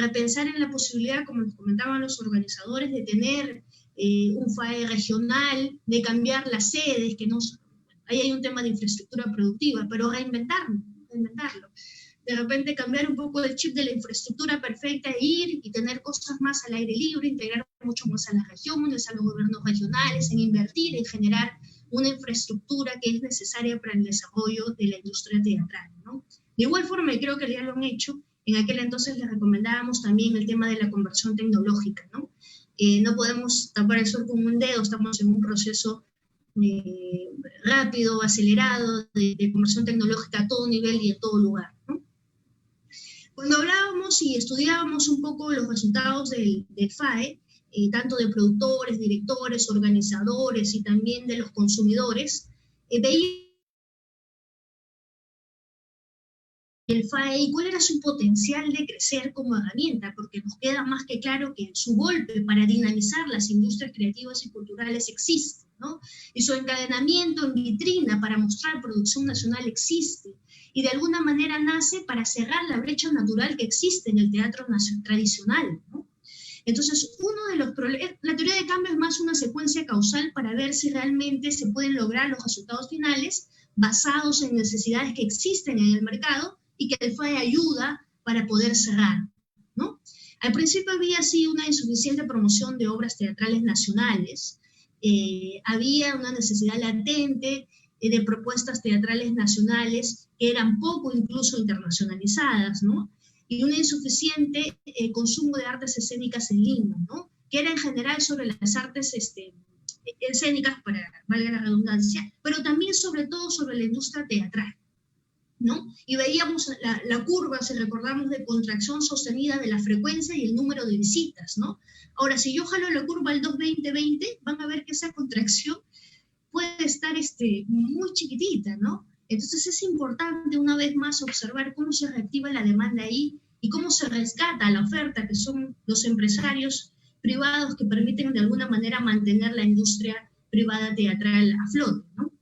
Repensar en la posibilidad, como nos comentaban los organizadores, de tener un FAE regional, de cambiar las sedes, que no, ahí hay un tema de infraestructura productiva, pero reinventarlo. De repente cambiar un poco el chip de la infraestructura perfecta, ir y tener cosas más al aire libre, integrar mucho más a las regiones, a los gobiernos regionales, en invertir, en generar una infraestructura que es necesaria para el desarrollo de la industria teatral, ¿no? De igual forma, y creo que ya lo han hecho, en aquel entonces les recomendábamos también el tema de la conversión tecnológica, ¿no? No podemos tapar el sol con un dedo, estamos en un proceso rápido, acelerado, de conversión tecnológica a todo nivel y a todo lugar, ¿no? Cuando hablábamos y estudiábamos un poco los resultados del FAE, tanto de productores, directores, organizadores y también de los consumidores, veíamos el FAE y cuál era su potencial de crecer como herramienta, porque nos queda más que claro que su golpe para dinamizar las industrias creativas y culturales existe, ¿no? Y su encadenamiento en vitrina para mostrar producción nacional existe, y de alguna manera nace para cerrar la brecha natural que existe en el teatro tradicional, ¿no? Entonces, uno de los problemas, la teoría de cambio es más una secuencia causal para ver si realmente se pueden lograr los resultados finales basados en necesidades que existen en el mercado y que el FAE ayuda para poder cerrar, ¿no? Al principio había así una insuficiente promoción de obras teatrales nacionales, había una necesidad latente de propuestas teatrales nacionales que eran poco incluso internacionalizadas, ¿no? Y un insuficiente consumo de artes escénicas en Lima, ¿no? Que era en general sobre las artes escénicas, para valga la redundancia, pero también sobre todo sobre la industria teatral. ¿no? Y veíamos la curva, si recordamos, de contracción sostenida de la frecuencia y el número de visitas, ¿no? Ahora, si yo jalo la curva al 2-20-20, van a ver que esa contracción puede estar muy chiquitita, ¿no? Entonces es importante una vez más observar cómo se reactiva la demanda ahí y cómo se rescata la oferta, que son los empresarios privados que permiten de alguna manera mantener la industria privada teatral a flote, ¿no?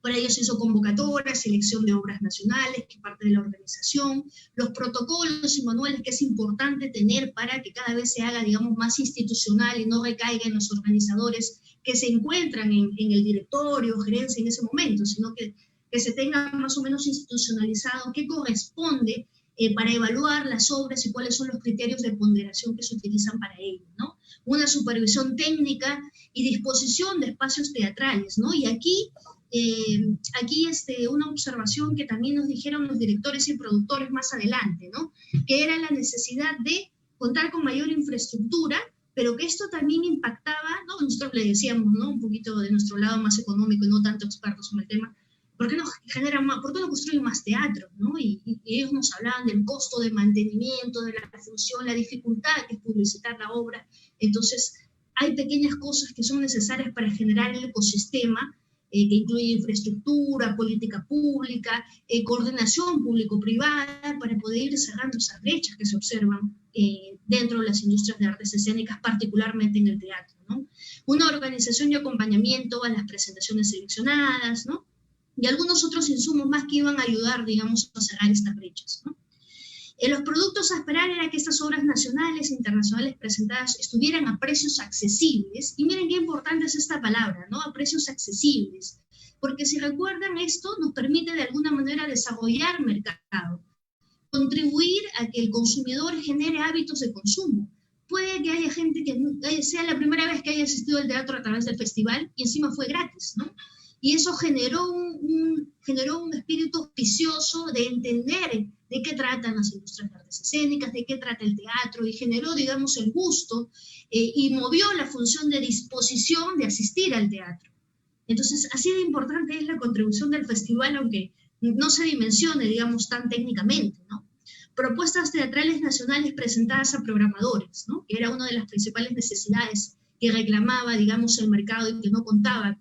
Por ello se hizo convocatoria, selección de obras nacionales, que es parte de la organización, los protocolos y manuales que es importante tener para que cada vez se haga, digamos, más institucional y no recaiga en los organizadores que se encuentran en el directorio, gerencia en ese momento, sino que se tenga más o menos institucionalizado qué corresponde para evaluar las obras y cuáles son los criterios de ponderación que se utilizan para ello, ¿no? Una supervisión técnica y disposición de espacios teatrales, ¿no? Y aquí una observación que también nos dijeron los directores y productores más adelante, ¿no? Que era la necesidad de contar con mayor infraestructura, pero que esto también impactaba, ¿no? Nosotros le decíamos, ¿no? Un poquito de nuestro lado más económico y no tanto expertos en el tema, ¿por qué no generan más, por qué no construyen más teatro, ¿no? Y ellos nos hablaban del costo de mantenimiento, de la función, la dificultad que es publicitar la obra. Entonces, hay pequeñas cosas que son necesarias para generar el ecosistema, que incluye infraestructura, política pública, coordinación público-privada, para poder ir cerrando esas brechas que se observan dentro de las industrias de artes escénicas, particularmente en el teatro, ¿no? Una organización y acompañamiento a las presentaciones seleccionadas, ¿no? Y algunos otros insumos más que iban a ayudar, digamos, a cerrar estas brechas, ¿no? Los productos a esperar era que estas obras nacionales e internacionales presentadas estuvieran a precios accesibles, y miren qué importante es esta palabra, ¿no? A precios accesibles, porque si recuerdan esto nos permite de alguna manera desarrollar mercado, contribuir a que el consumidor genere hábitos de consumo. Puede que haya gente que sea la primera vez que haya asistido al teatro a través del festival y encima fue gratis, ¿no? Y eso generó un espíritu auspicioso de entender de qué tratan las industrias de artes escénicas, de qué trata el teatro, y generó, digamos, el gusto y movió la función de disposición de asistir al teatro. Entonces, así de importante es la contribución del festival, aunque no se dimensione, digamos, tan técnicamente, ¿no? Propuestas teatrales nacionales presentadas a programadores, ¿no? Que era una de las principales necesidades que reclamaba, digamos, el mercado y que no contaba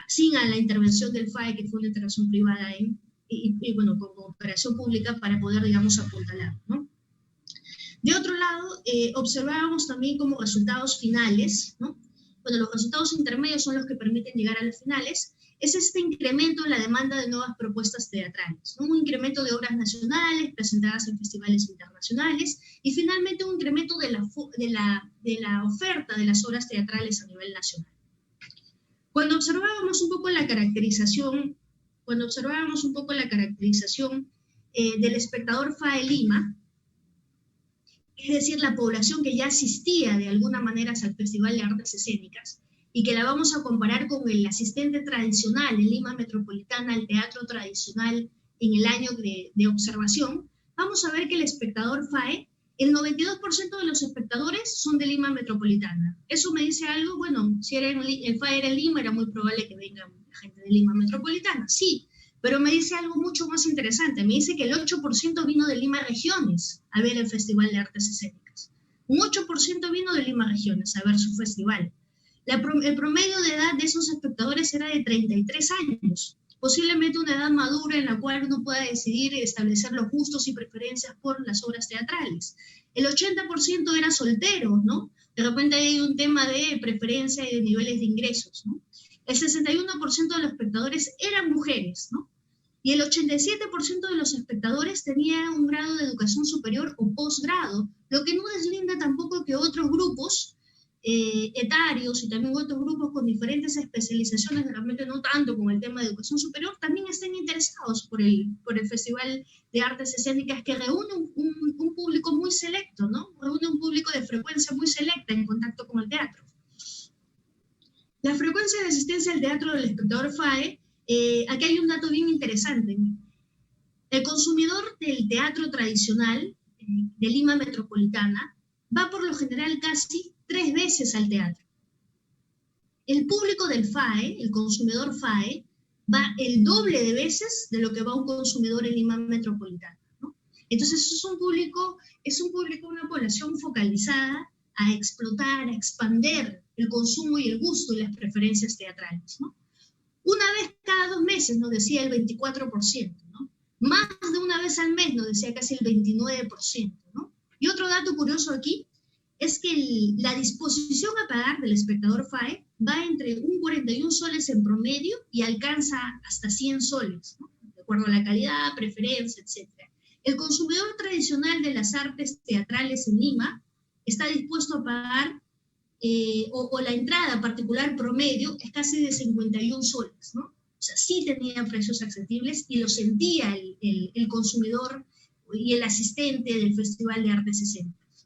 sin la intervención del FAE, que fue una intervención privada y bueno, con operación pública para poder, digamos, apuntalar, ¿no? De otro lado, observábamos también como resultados finales, ¿no? Bueno, los resultados intermedios son los que permiten llegar a los finales, es este incremento en la demanda de nuevas propuestas teatrales, ¿no? Un incremento de obras nacionales presentadas en festivales internacionales y finalmente un incremento de la oferta de las obras teatrales a nivel nacional. Cuando observábamos un poco la caracterización del espectador FAE Lima, es decir, la población que ya asistía de alguna manera al Festival de Artes Escénicas, y que la vamos a comparar con el asistente tradicional en Lima Metropolitana al teatro tradicional en el año de observación, vamos a ver que el espectador FAE, el 92% de los espectadores son de Lima Metropolitana. ¿Eso me dice algo? Bueno, si el FAE era en Lima, era muy probable que venga gente de Lima Metropolitana, sí, pero me dice algo mucho más interesante. Me dice que el 8% vino de Lima Regiones a ver el Festival de Artes Escénicas. Un 8% vino de Lima Regiones a ver su festival. El promedio de edad de esos espectadores era de 33 años. Posiblemente una edad madura en la cual uno pueda decidir establecer los gustos y preferencias por las obras teatrales. El 80% era soltero, ¿no? De repente hay un tema de preferencia y de niveles de ingresos, ¿no? El 61% de los espectadores eran mujeres, ¿no? Y el 87% de los espectadores tenía un grado de educación superior o posgrado, lo que no deslinda tampoco que otros grupos etarios y también otros grupos con diferentes especializaciones, realmente no tanto con el tema de educación superior, también estén interesados por el Festival de Artes Escénicas, que reúne un público muy selecto, ¿no? Reúne un público de frecuencia muy selecta en contacto con el teatro. La frecuencia de asistencia al teatro del espectador FAE, aquí hay un dato bien interesante. El consumidor del teatro tradicional de Lima Metropolitana va por lo general casi 3 veces al teatro. El público del FAE, el consumidor FAE, va el doble de veces de lo que va un consumidor en Lima metropolitana, ¿no? Entonces es un público, una población focalizada a explotar, a expander el consumo y el gusto y las preferencias teatrales, ¿no? Una vez cada 2 meses, nos decía el 24%, ¿no? Más de una vez al mes, nos decía casi el 29%, ¿no? Y otro dato curioso aquí es que la disposición a pagar del espectador FAE va entre un 41 soles en promedio y alcanza hasta 100 soles, ¿no? De acuerdo a la calidad, preferencia, etc. El consumidor tradicional de las artes teatrales en Lima está dispuesto a pagar, o la entrada particular promedio es casi de 51 soles, ¿no? O sea, sí tenía precios accesibles y lo sentía el consumidor y el asistente del Festival de Artes Escénicas.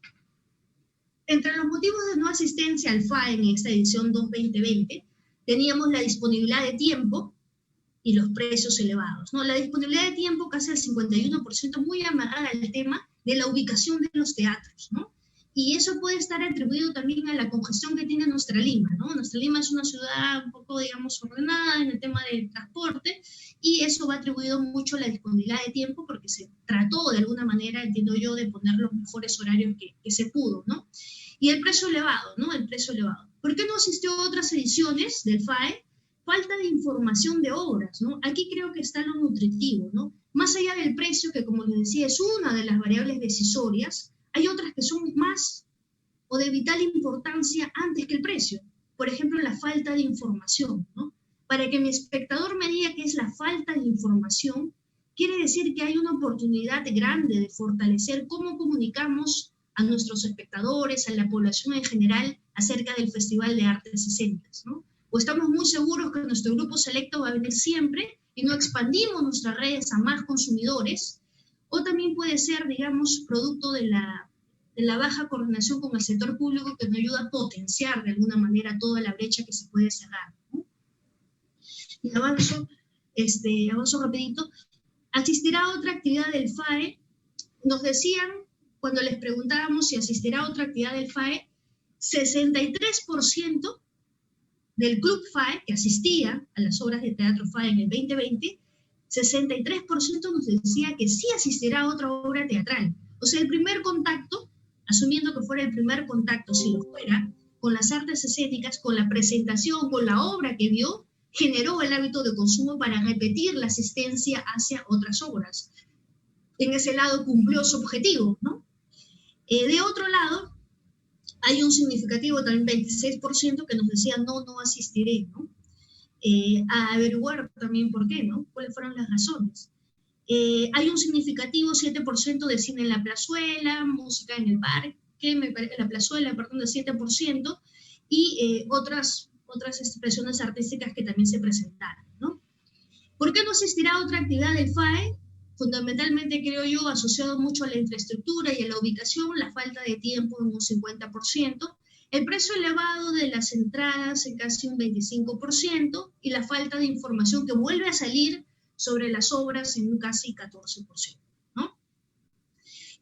Entre los motivos de no asistencia al FAE en esta edición 2020, teníamos la disponibilidad de tiempo y los precios elevados, ¿no? La disponibilidad de tiempo casi al 51%, muy amarrada al tema de la ubicación de los teatros, ¿no? Y eso puede estar atribuido también a la congestión que tiene nuestra Lima, ¿no? Nuestra Lima es una ciudad un poco, digamos, ordenada en el tema del transporte, y eso va atribuido mucho a la disponibilidad de tiempo, porque se trató de alguna manera, entiendo yo, de poner los mejores horarios que se pudo, ¿no? Y el precio elevado, ¿no? El precio elevado. ¿Por qué no asistió a otras ediciones del FAE? Falta de información de obras, ¿no? Aquí creo que está lo nutritivo, ¿no? Más allá del precio, que como les decía, es una de las variables decisorias, hay otras que son más o de vital importancia antes que el precio. Por ejemplo, la falta de información, ¿no? Para que mi espectador me diga qué es la falta de información, quiere decir que hay una oportunidad grande de fortalecer cómo comunicamos a nuestros espectadores, a la población en general, acerca del Festival de Artes Escénicas, ¿no? O estamos muy seguros que nuestro grupo selecto va a venir siempre y no expandimos nuestras redes a más consumidores, o también puede ser, digamos, producto de la baja coordinación con el sector público, que nos ayuda a potenciar de alguna manera toda la brecha que se puede cerrar, ¿no? Y avanzo rapidito. ¿Asistirá a otra actividad del FAE? Nos decían, cuando les preguntábamos si asistirá a otra actividad del FAE, 63% del club FAE, que asistía a las obras de teatro FAE en el 2020, 63% nos decía que sí asistirá a otra obra teatral. O sea, el primer contacto, asumiendo que fuera el primer contacto, si lo fuera, con las artes escénicas, con la presentación, con la obra que vio, generó el hábito de consumo para repetir la asistencia hacia otras obras. En ese lado cumplió su objetivo, ¿no? De otro lado, hay un significativo también 26% que nos decía no asistiré, ¿no? A averiguar también por qué, ¿no? ¿Cuáles fueron las razones? Hay un significativo 7% de cine en la plazuela, música en el parque, la plazuela, perdón, del 7%, y otras expresiones artísticas que también se presentaron, ¿no? ¿Por qué no asistirá a otra actividad del FAE? Fundamentalmente, creo yo, asociado mucho a la infraestructura y a la ubicación, la falta de tiempo en un 50%, el precio elevado de las entradas en casi un 25%, y la falta de información que vuelve a salir sobre las obras en un casi 14%, ¿no?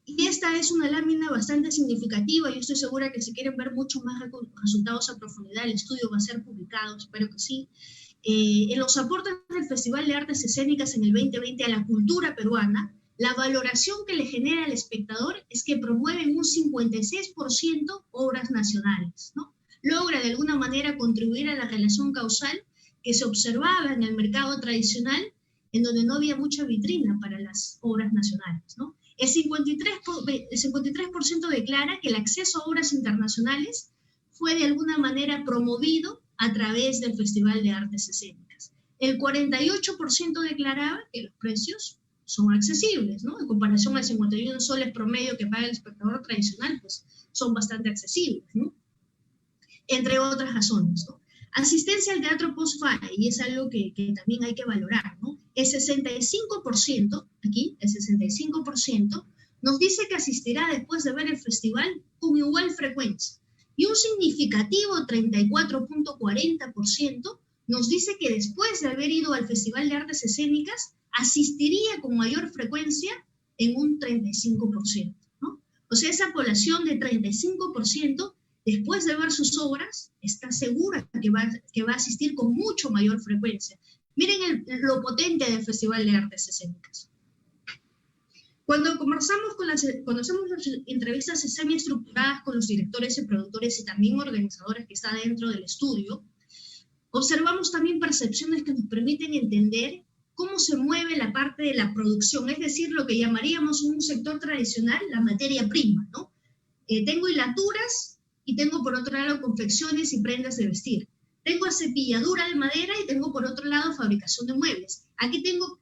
Y esta es una lámina bastante significativa. Yo estoy segura que si quieren ver mucho más resultados a profundidad, el estudio va a ser publicado, espero que sí. En los aportes del Festival de Artes Escénicas en el 2020 a la cultura peruana, la valoración que le genera al espectador es que promueven un 56% obras nacionales, ¿no? Logra de alguna manera contribuir a la relación causal que se observaba en el mercado tradicional, en donde no había mucha vitrina para las obras nacionales, ¿no? El 53% declara que el acceso a obras internacionales fue de alguna manera promovido a través del Festival de Artes Escénicas. El 48% declaraba que los precios son accesibles, ¿no? En comparación al 51 soles promedio que paga el espectador tradicional, pues son bastante accesibles, ¿no? Entre otras razones, ¿no? Asistencia al teatro post-FAE, y es algo que también hay que valorar, ¿no? El 65%, aquí, el 65%, nos dice que asistirá después de ver el festival con igual frecuencia. Y un significativo 34.40% nos dice que después de haber ido al Festival de Artes Escénicas, asistiría con mayor frecuencia en un 35%, ¿no? O sea, esa población de 35%, después de ver sus obras, está segura que va a asistir con mucho mayor frecuencia. Miren lo potente del Festival de Artes Escénicas. Cuando hacemos las entrevistas semiestructuradas con los directores y productores y también organizadores que están dentro del estudio, observamos también percepciones que nos permiten entender cómo se mueve la parte de la producción, es decir, lo que llamaríamos en un sector tradicional la materia prima, ¿no? Tengo hilaturas y tengo por otro lado confecciones y prendas de vestir. Tengo acepilladura de madera y tengo por otro lado fabricación de muebles. Aquí tengo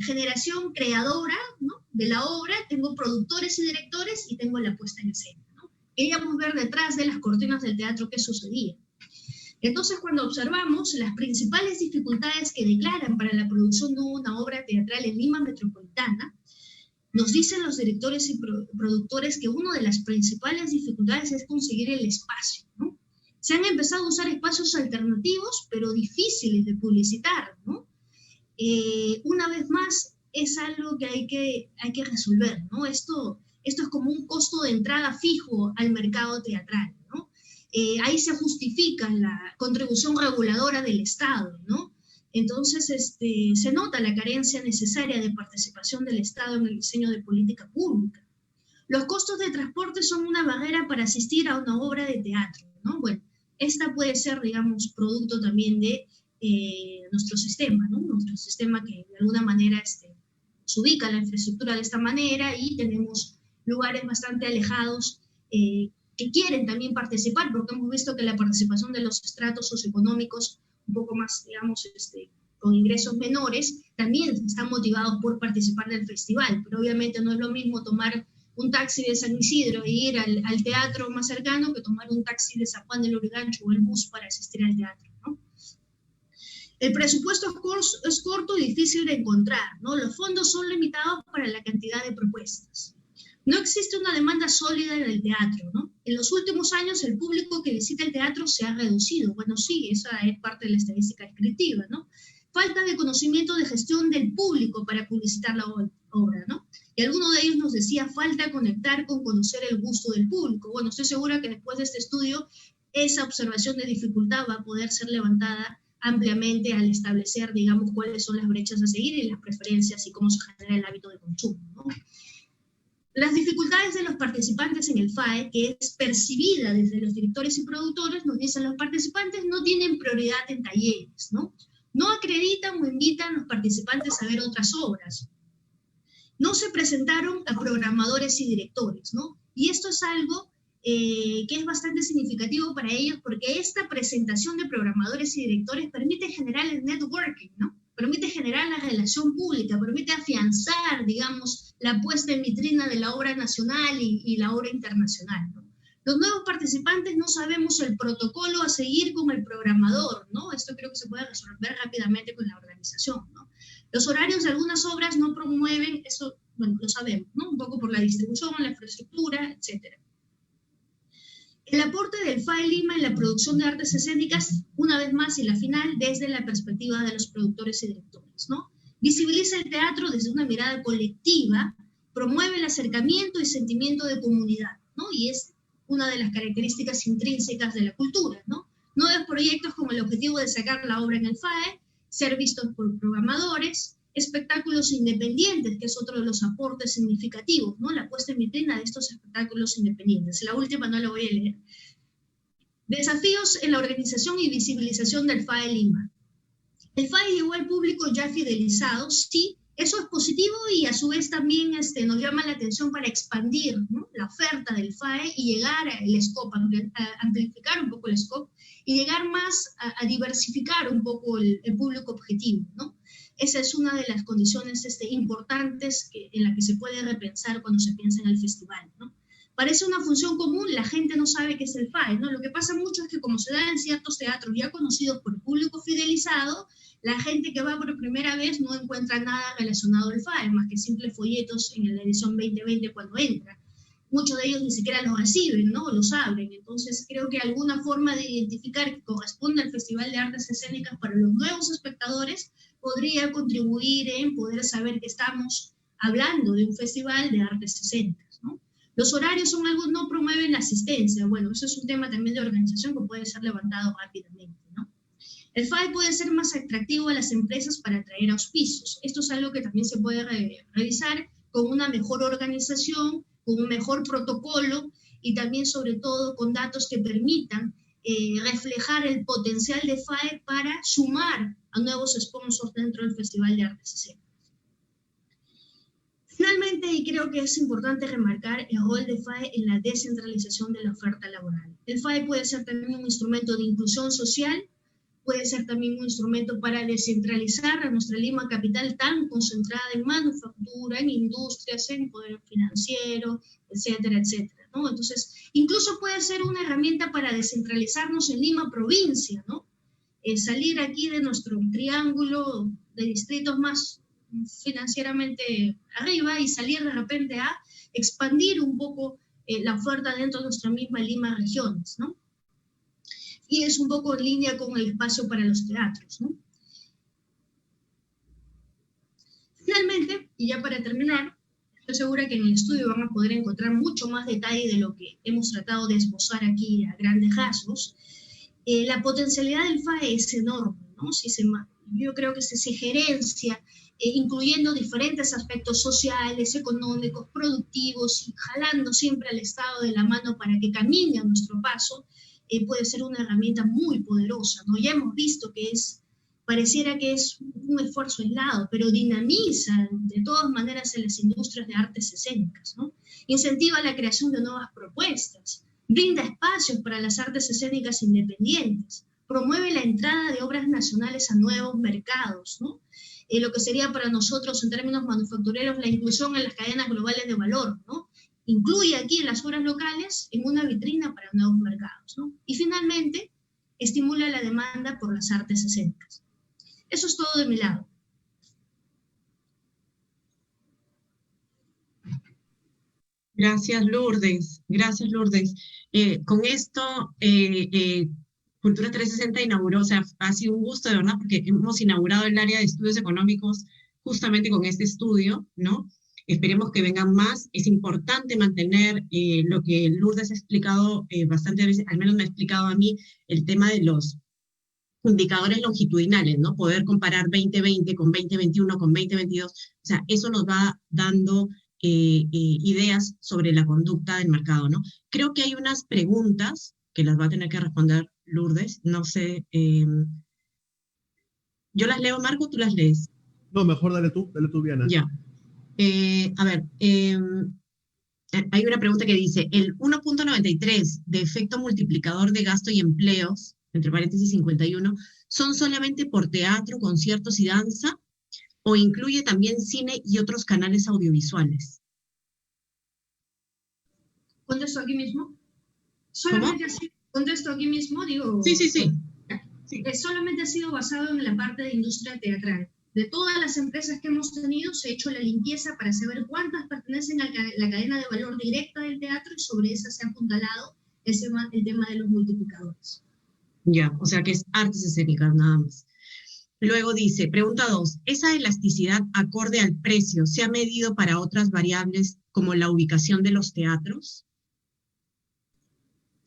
generación creadora, ¿no?, de la obra, tengo productores y directores y tengo la puesta en escena, ¿no? Queríamos ver detrás de las cortinas del teatro qué sucedía. Entonces, cuando observamos las principales dificultades que declaran para la producción de una obra teatral en Lima metropolitana, nos dicen los directores y productores que una de las principales dificultades es conseguir el espacio, ¿no? Se han empezado a usar espacios alternativos, pero difíciles de publicitar, ¿no? Una vez más, es algo que hay que resolver, ¿no? Esto es como un costo de entrada fijo al mercado teatral, ¿no? Ahí se justifica la contribución reguladora del Estado, ¿no? Entonces, se nota la carencia necesaria de participación del Estado en el diseño de política pública. Los costos de transporte son una barrera para asistir a una obra de teatro, ¿no? Bueno, esta puede ser, digamos, producto también de nuestro sistema, ¿no? Nuestro sistema que de alguna manera se ubica la infraestructura de esta manera y tenemos lugares bastante alejados que quieren también participar, porque hemos visto que la participación de los estratos socioeconómicos un poco más, digamos, con ingresos menores, también están motivados por participar del festival, pero obviamente no es lo mismo tomar un taxi de San Isidro e ir al teatro más cercano que tomar un taxi de San Juan del Lurigancho o el bus para asistir al teatro, ¿no? El presupuesto es corto y difícil de encontrar, ¿no? Los fondos son limitados para la cantidad de propuestas. No existe una demanda sólida en el teatro, ¿no? En los últimos años el público que visita el teatro se ha reducido. Bueno, sí, esa es parte de la estadística descriptiva, ¿no? Falta de conocimiento de gestión del público para publicitar la obra, ¿no? Y alguno de ellos nos decía, falta conectar con conocer el gusto del público. Bueno, estoy segura que después de este estudio, esa observación de dificultad va a poder ser levantada ampliamente al establecer, digamos, cuáles son las brechas a seguir y las preferencias y cómo se genera el hábito de consumo, ¿no? Las dificultades de los participantes en el FAE, que es percibida desde los directores y productores, nos dicen los participantes no tienen prioridad en talleres, ¿no? No acreditan o invitan a los participantes a ver otras obras. No se presentaron a programadores y directores, ¿no? Y esto es algo que es bastante significativo para ellos porque esta presentación de programadores y directores permite generar el networking, ¿no? Permite generar la relación pública, permite afianzar, digamos, la puesta en vitrina de la obra nacional y la obra internacional, ¿no? Los nuevos participantes no sabemos el protocolo a seguir con el programador, ¿no? Esto creo que se puede resolver rápidamente con la organización, ¿no? Los horarios de algunas obras no promueven, eso, bueno, lo sabemos, ¿no? Un poco por la distribución, la infraestructura, etc. El aporte del FAE Lima en la producción de artes escénicas, una vez más y la final, desde la perspectiva de los productores y directores, ¿no? Visibiliza el teatro desde una mirada colectiva, promueve el acercamiento y sentimiento de comunidad, ¿no? Y es una de las características intrínsecas de la cultura, ¿no? Nuevos proyectos con el objetivo de sacar la obra en el FAE, ser vistos por programadores, espectáculos independientes, que es otro de los aportes significativos, ¿no? La puesta en vitrina de estos espectáculos independientes. La última no la voy a leer. Desafíos en la organización y visibilización del FAE Lima. El FAE llegó al público ya fidelizado, sí, eso es positivo y a su vez también nos llama la atención para expandir, ¿no?, la oferta del FAE y llegar al scope, amplificar un poco el scope y llegar más a diversificar un poco el público objetivo, ¿no? Esa es una de las condiciones importantes en la que se puede repensar cuando se piensa en el festival, ¿no? Parece una función común, la gente no sabe qué es el FAE, ¿no? Lo que pasa mucho es que como se da en ciertos teatros ya conocidos por el público fidelizado, la gente que va por primera vez no encuentra nada relacionado al FAE, más que simples folletos en la edición 2020 cuando entra. Muchos de ellos ni siquiera los reciben, ¿no? Los abren. Entonces creo que alguna forma de identificar que corresponde al Festival de Artes Escénicas para los nuevos espectadores podría contribuir en poder saber que estamos hablando de un festival de artes escénicas, ¿no? Los horarios son algo, no promueven la asistencia. Bueno, eso es un tema también de organización que puede ser levantado rápidamente, ¿no? El FAE puede ser más atractivo a las empresas para atraer auspicios. Esto es algo que también se puede revisar con una mejor organización, con un mejor protocolo y también, sobre todo, con datos que permitan reflejar el potencial de FAE para sumar a nuevos sponsors dentro del Festival de Artes Escénicas. Finalmente, y creo que es importante remarcar el rol de FAE en la descentralización de la oferta laboral. El FAE puede ser también un instrumento de inclusión social, puede ser también un instrumento para descentralizar a nuestra Lima capital tan concentrada en manufactura, en industrias, en poder financiero, etcétera, etcétera, ¿no? Entonces, incluso puede ser una herramienta para descentralizarnos en Lima provincia, ¿no? Salir aquí de nuestro triángulo de distritos más financieramente arriba y salir de repente a expandir un poco la oferta dentro de nuestra misma Lima regiones, ¿no? Y es un poco en línea con el espacio para los teatros, ¿no? Finalmente, y ya para terminar, estoy segura que en el estudio van a poder encontrar mucho más detalle de lo que hemos tratado de esbozar aquí a grandes rasgos. La potencialidad del FAE es enorme, ¿no? Yo creo que si se gerencia, incluyendo diferentes aspectos sociales, económicos, productivos, y jalando siempre al Estado de la mano para que camine a nuestro paso, puede ser una herramienta muy poderosa, ¿no? Ya hemos visto que pareciera que es un esfuerzo aislado, pero dinamiza de todas maneras en las industrias de artes escénicas, ¿no? Incentiva la creación de nuevas propuestas, brinda espacios para las artes escénicas independientes, promueve la entrada de obras nacionales a nuevos mercados, ¿no? Lo que sería para nosotros en términos manufactureros la inclusión en las cadenas globales de valor, ¿no? Incluye aquí las obras locales en una vitrina para nuevos mercados, ¿no? Y finalmente, estimula la demanda por las artes escénicas. Eso es todo de mi lado. Gracias, Lourdes. Gracias, Lourdes. Con esto, Cultura 360 inauguró, o sea, ha sido un gusto, de verdad, porque hemos inaugurado el área de estudios económicos justamente con este estudio, ¿no? Esperemos que vengan más. Es importante mantener lo que Lourdes ha explicado bastantes veces, al menos me ha explicado a mí, el tema de los indicadores longitudinales, ¿no? Poder comparar 2020 con 2021 con 2022. O sea, eso nos va dando ideas sobre la conducta del mercado, ¿no? Creo que hay unas preguntas que las va a tener que responder Lourdes. No sé. ¿Yo las leo, Marco, tú las lees? No, mejor dale tú, Viana. Ya. A ver, hay una pregunta que dice, el 1.93 de efecto multiplicador de gasto y empleos, entre paréntesis 51, ¿son solamente por teatro, conciertos y danza? ¿O incluye también cine y otros canales audiovisuales? ¿Contesto aquí mismo? ¿Cómo? ¿Contesto aquí mismo? Digo, Sí. Solamente ha sido basado en la parte de industria teatral. De todas las empresas que hemos tenido, se ha hecho la limpieza para saber cuántas pertenecen a la cadena de valor directa del teatro y sobre esa se ha apuntalado el tema de los multiplicadores. Ya, o sea que es artes escénicas nada más. Luego dice, pregunta 2, ¿esa elasticidad acorde al precio se ha medido para otras variables como la ubicación de los teatros?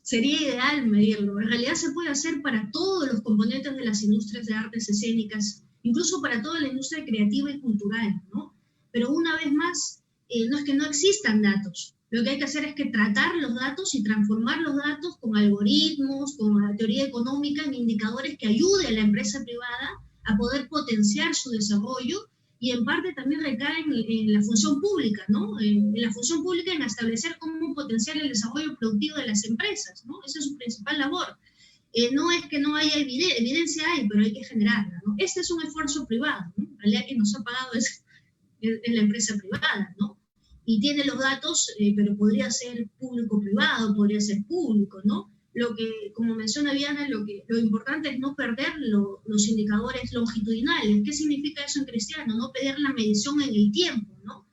Sería ideal medirlo. En realidad se puede hacer para todos los componentes de las industrias de artes escénicas, incluso para toda la industria creativa y cultural, ¿no? Pero una vez más, no es que no existan datos. Lo que hay que hacer es que tratar los datos y transformar los datos con algoritmos, con la teoría económica, en indicadores que ayuden a la empresa privada a poder potenciar su desarrollo y en parte también recae en la función pública, ¿no? En la función pública en establecer cómo potenciar el desarrollo productivo de las empresas, ¿no? Esa es su principal labor. No es que no haya evidencia hay, pero hay que generarla, ¿no? Este es un esfuerzo privado, ¿no? En realidad quien nos ha pagado es la empresa privada, ¿no? Y tiene los datos, pero podría ser público-privado, podría ser público, ¿no? Lo que, como menciona Viana, lo importante es no perder los indicadores longitudinales. ¿Qué significa eso en cristiano? No perder la medición en el tiempo, ¿no?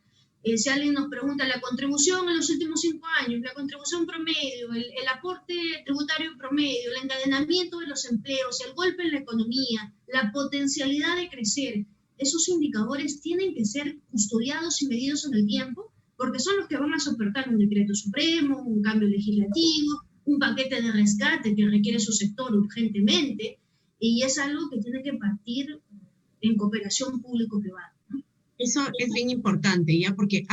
Si alguien nos pregunta la contribución en los últimos 5 años, la contribución promedio, el aporte tributario promedio, el encadenamiento de los empleos, el golpe en la economía, la potencialidad de crecer, esos indicadores tienen que ser custodiados y medidos en el tiempo, porque son los que van a soportar un decreto supremo, un cambio legislativo, un paquete de rescate que requiere su sector urgentemente, y es algo que tiene que partir en cooperación público-privada, ¿no? Eso es bien importante, ¿ya? Porque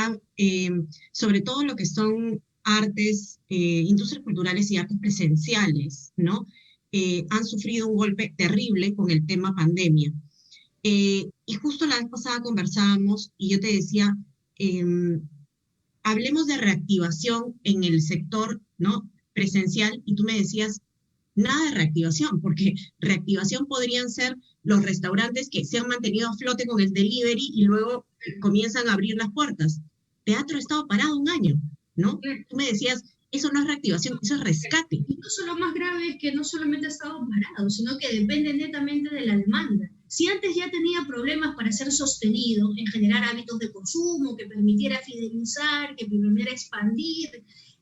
sobre todo lo que son artes, industrias culturales y artes presenciales, ¿no? Han sufrido un golpe terrible con el tema pandemia. Y justo la vez pasada conversábamos y yo te decía, hablemos de reactivación en el sector, ¿no? Presencial, y tú me decías, nada de reactivación, porque reactivación podrían ser los restaurantes que se han mantenido a flote con el delivery y luego comienzan a abrir las puertas. Teatro ha estado parado un año, ¿no? Tú me decías, eso no es reactivación, eso es rescate. Incluso lo más grave es que no solamente ha estado parado, sino que depende netamente de la demanda. Si antes ya tenía problemas para ser sostenido en generar hábitos de consumo, que permitiera fidelizar, que permitiera expandir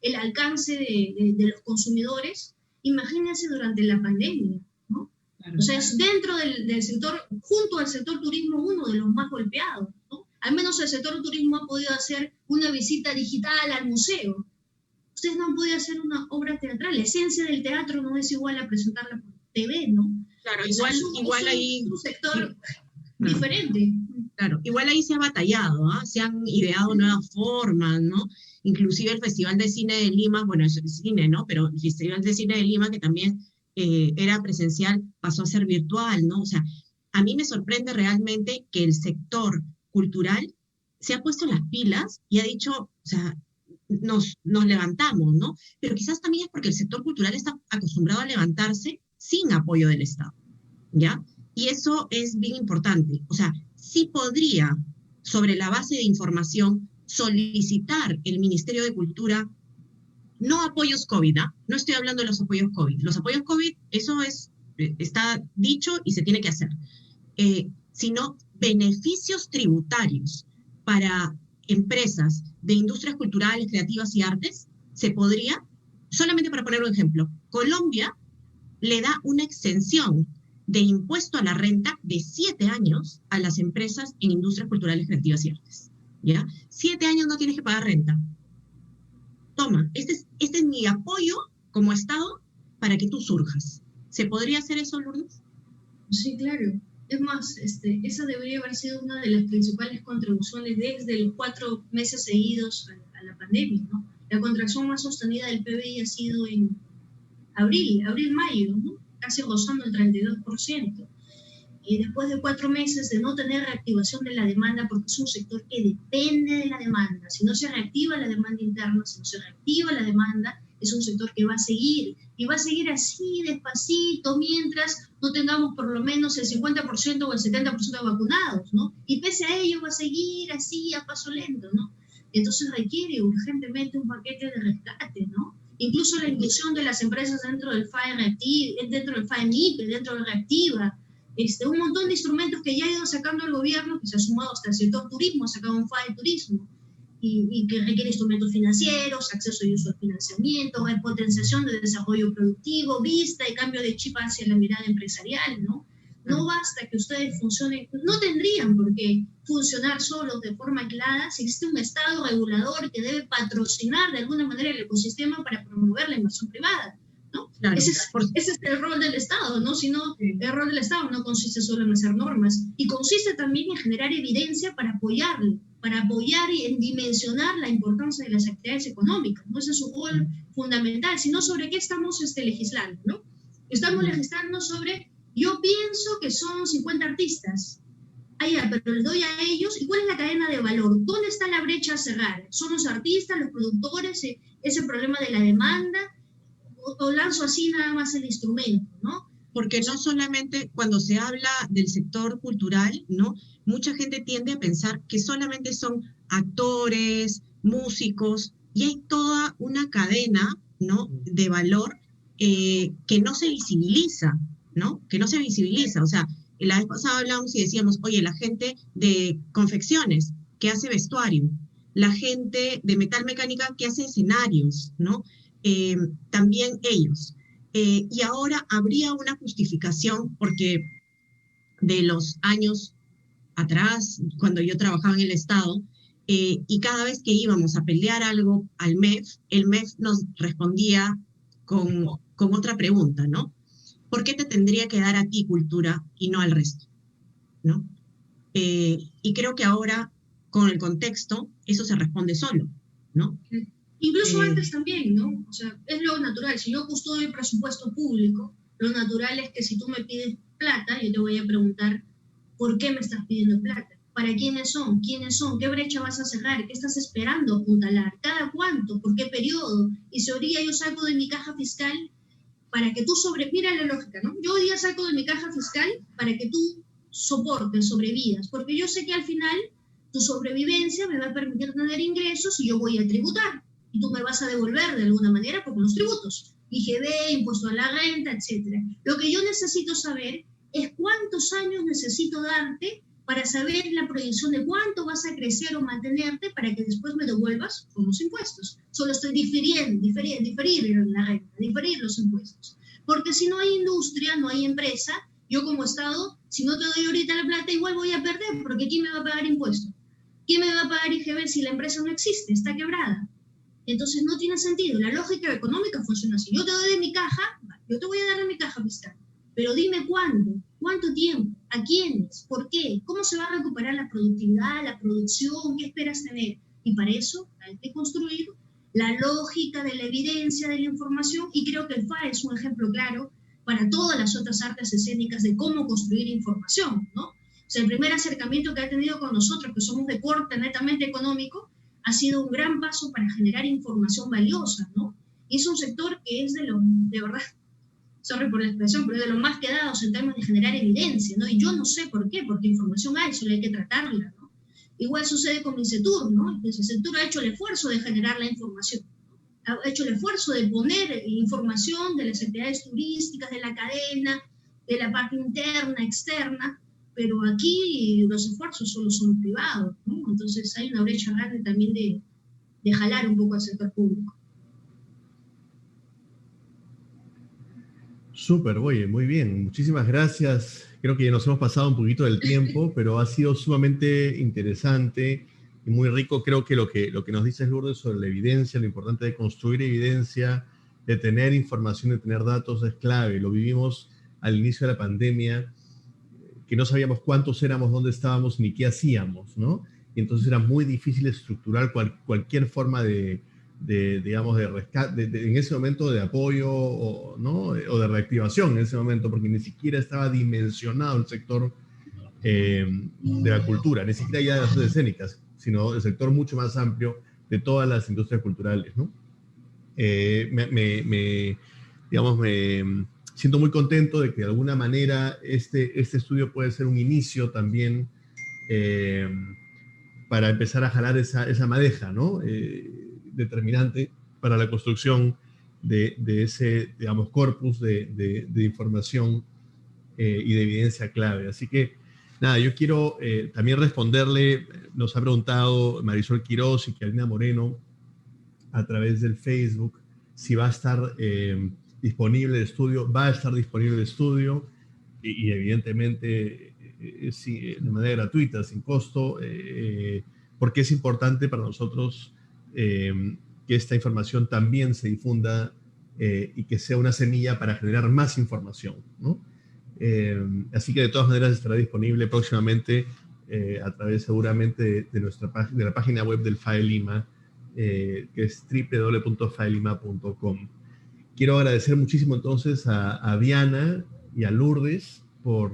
el alcance de los consumidores, imagínense durante la pandemia, ¿no? Claro. O sea, es dentro del sector, junto al sector turismo, uno de los más golpeados, ¿no? Al menos el sector turismo ha podido hacer una visita digital al museo. Ustedes no han podido hacer una obra teatral. La esencia del teatro no es igual a presentarla por TV, ¿no? Claro, igual ahí... Es un sector diferente. Claro, igual ahí se ha batallado, ¿eh? Se han ideado nuevas formas, ¿no? Inclusive el Festival de Cine de Lima, bueno, es cine, ¿no? Pero el Festival de Cine de Lima, que también era presencial, pasó a ser virtual, ¿no? O sea, a mí me sorprende realmente que el sector cultural se ha puesto las pilas y ha dicho, o sea, nos levantamos, ¿no? Pero quizás también es porque el sector cultural está acostumbrado a levantarse sin apoyo del Estado, ¿ya? Y eso es bien importante. O sea, sí podría, sobre la base de información, solicitar el Ministerio de Cultura, no apoyos COVID, ¿eh? No estoy hablando de los apoyos COVID. Los apoyos COVID, eso está dicho y se tiene que hacer. Sino beneficios tributarios para empresas de industrias culturales, creativas y artes, se podría, solamente para poner un ejemplo, Colombia le da una exención de impuesto a la renta de 7 años a las empresas en industrias culturales, creativas y artes, ¿ya? 7 años no tienes que pagar renta. Toma, este es mi apoyo como Estado para que tú surjas. ¿Se podría hacer eso, Lourdes? Sí, claro. Es más, esa debería haber sido una de las principales contribuciones desde los 4 meses seguidos a la pandemia, ¿no? La contracción más sostenida del PBI ha sido en abril-mayo, ¿no? Casi rozando el 32%. Y después de 4 meses de no tener reactivación de la demanda, porque es un sector que depende de la demanda. Si no se reactiva la demanda interna, si no se reactiva la demanda, es un sector que va a seguir, y va a seguir así despacito, mientras no tengamos por lo menos el 50% o el 70% de vacunados, ¿no? Y pese a ello va a seguir así a paso lento, ¿no? Entonces requiere urgentemente un paquete de rescate, ¿no? Incluso la inclusión de las empresas dentro del FAE dentro del FAE-MIPE, dentro de Reactiva, un montón de instrumentos que ya ha ido sacando el gobierno, que se ha sumado hasta el sector turismo, ha sacado un FAE turismo, y que requiere instrumentos financieros, acceso y uso de financiamiento, potenciación de desarrollo productivo, vista y cambio de chip hacia la mirada empresarial, ¿no? No basta que ustedes funcionen, no tendrían por qué funcionar solos de forma aislada si existe un Estado regulador que debe patrocinar de alguna manera el ecosistema para promover la inversión privada, ¿no? Claro. Ese es el rol del Estado, ¿no? Si no, el rol del Estado no consiste solo en hacer normas, y consiste también en generar evidencia para apoyarlo, para apoyar y en dimensionar la importancia de las actividades económicas, ¿no? Ese es su rol fundamental, sino sobre qué estamos legislando, ¿no? Estamos legislando sobre, yo pienso que son 50 artistas, pero les doy a ellos, ¿y cuál es la cadena de valor? ¿Dónde está la brecha a cerrar? ¿Son los artistas, los productores, ese problema de la demanda? ¿O lanzo así nada más el instrumento, ¿no? Porque no solamente cuando se habla del sector cultural, ¿no? Mucha gente tiende a pensar que solamente son actores, músicos, y hay toda una cadena, ¿no? De valor que no se visibiliza, ¿no? Que no se visibiliza. O sea, la vez pasada hablamos y decíamos, oye, la gente de confecciones que hace vestuario, la gente de metal mecánica que hace escenarios, ¿no? También ellos. Y ahora habría una justificación porque de los años atrás, cuando yo trabajaba en el Estado, y cada vez que íbamos a pelear algo al MEF, el MEF nos respondía con otra pregunta, ¿no? ¿por qué te tendría que dar a ti cultura y no al resto? ¿No? Y creo que ahora, con el contexto, eso se responde solo, ¿no? Incluso antes también, ¿no? O sea, es lo natural. Si yo custodio el presupuesto público, lo natural es que si tú me pides plata, yo te voy a preguntar, ¿por qué me estás pidiendo plata? ¿Para quiénes son? ¿Quiénes son? ¿Qué brecha vas a cerrar? ¿Qué estás esperando apuntalar? ¿Cada cuánto? ¿Por qué periodo? Y si hoy día yo saco de mi caja fiscal para que tú mira la lógica, ¿no? Yo hoy día saco de mi caja fiscal para que tú soportes, sobrevivas, porque yo sé que al final tu sobrevivencia me va a permitir tener ingresos y yo voy a tributar. Y tú me vas a devolver de alguna manera por los tributos, IGB, impuesto a la renta, etc. Lo que yo necesito saber es cuántos años necesito darte para saber la proyección de cuánto vas a crecer o mantenerte para que después me devuelvas con los impuestos. Solo estoy diferir la renta, diferir los impuestos. Porque si no hay industria, no hay empresa, yo como Estado, si no te doy ahorita la plata, igual voy a perder, porque ¿quién me va a pagar impuestos? ¿Quién me va a pagar IGB si la empresa no existe, está quebrada? Entonces no tiene sentido. La lógica económica funciona así. Yo te doy de mi caja, yo te voy a dar de mi caja fiscal, pero dime cuándo, cuánto tiempo, a quiénes, por qué, cómo se va a recuperar la productividad, la producción, qué esperas tener. Y para eso hay que construir la lógica de la evidencia, de la información, y creo que el FAE es un ejemplo claro para todas las otras artes escénicas de cómo construir información, ¿no? O sea, el primer acercamiento que ha tenido con nosotros, que somos de corte netamente económico, ha sido un gran paso para generar información valiosa, ¿no? Y es un sector que es de verdad, sorry por la expresión, pero es de los más quedados en términos de generar evidencia, ¿no? Y yo no sé por qué, porque información hay, solo hay que tratarla, ¿no? Igual sucede con Incetur, ¿no? Incetur ha hecho el esfuerzo de generar la información, ha hecho el esfuerzo de poner información de las actividades turísticas, de la cadena, de la parte interna, externa, pero aquí los esfuerzos solo son privados, ¿no? Entonces hay una brecha grande también de jalar un poco al sector público. Súper, oye, muy bien. Muchísimas gracias. Creo que ya nos hemos pasado un poquito del tiempo, pero ha sido sumamente interesante y muy rico. Creo que lo que nos dices, Lourdes, sobre la evidencia, lo importante de construir evidencia, de tener información, de tener datos, es clave. Lo vivimos al inicio de la pandemia, que no sabíamos cuántos éramos, dónde estábamos, ni qué hacíamos, ¿no? Y entonces era muy difícil estructurar cualquier forma digamos, de rescate, en ese momento de apoyo, ¿no? O de reactivación en ese momento, porque ni siquiera estaba dimensionado el sector de la cultura, ni siquiera ya de las artes escénicas, sino el sector mucho más amplio de todas las industrias culturales, ¿no? Digamos, me siento muy contento de que de alguna manera este estudio puede ser un inicio también para empezar a jalar esa madeja, ¿no? Determinante para la construcción de ese, digamos, corpus de información y de evidencia clave. Así que, nada, yo quiero también responderle, nos ha preguntado Marisol Quiroz y Carolina Moreno a través del Facebook si va a estar disponible el estudio. Va a estar disponible el estudio y evidentemente de manera gratuita, sin costo, porque es importante para nosotros que esta información también se difunda y que sea una semilla para generar más información, ¿no? Así que de todas maneras estará disponible próximamente a través seguramente de la página web del FAE Lima, que es www.faelima.com. Quiero agradecer muchísimo entonces a Diana y a Lourdes por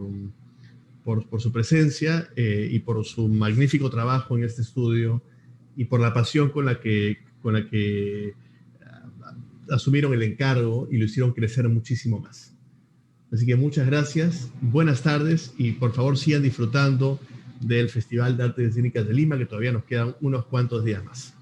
su presencia y por su magnífico trabajo en este estudio y por la pasión con la que asumieron el encargo y lo hicieron crecer muchísimo más. Así que muchas gracias, buenas tardes y por favor sigan disfrutando del Festival de Artes Escénicas de Lima, que todavía nos quedan unos cuantos días más.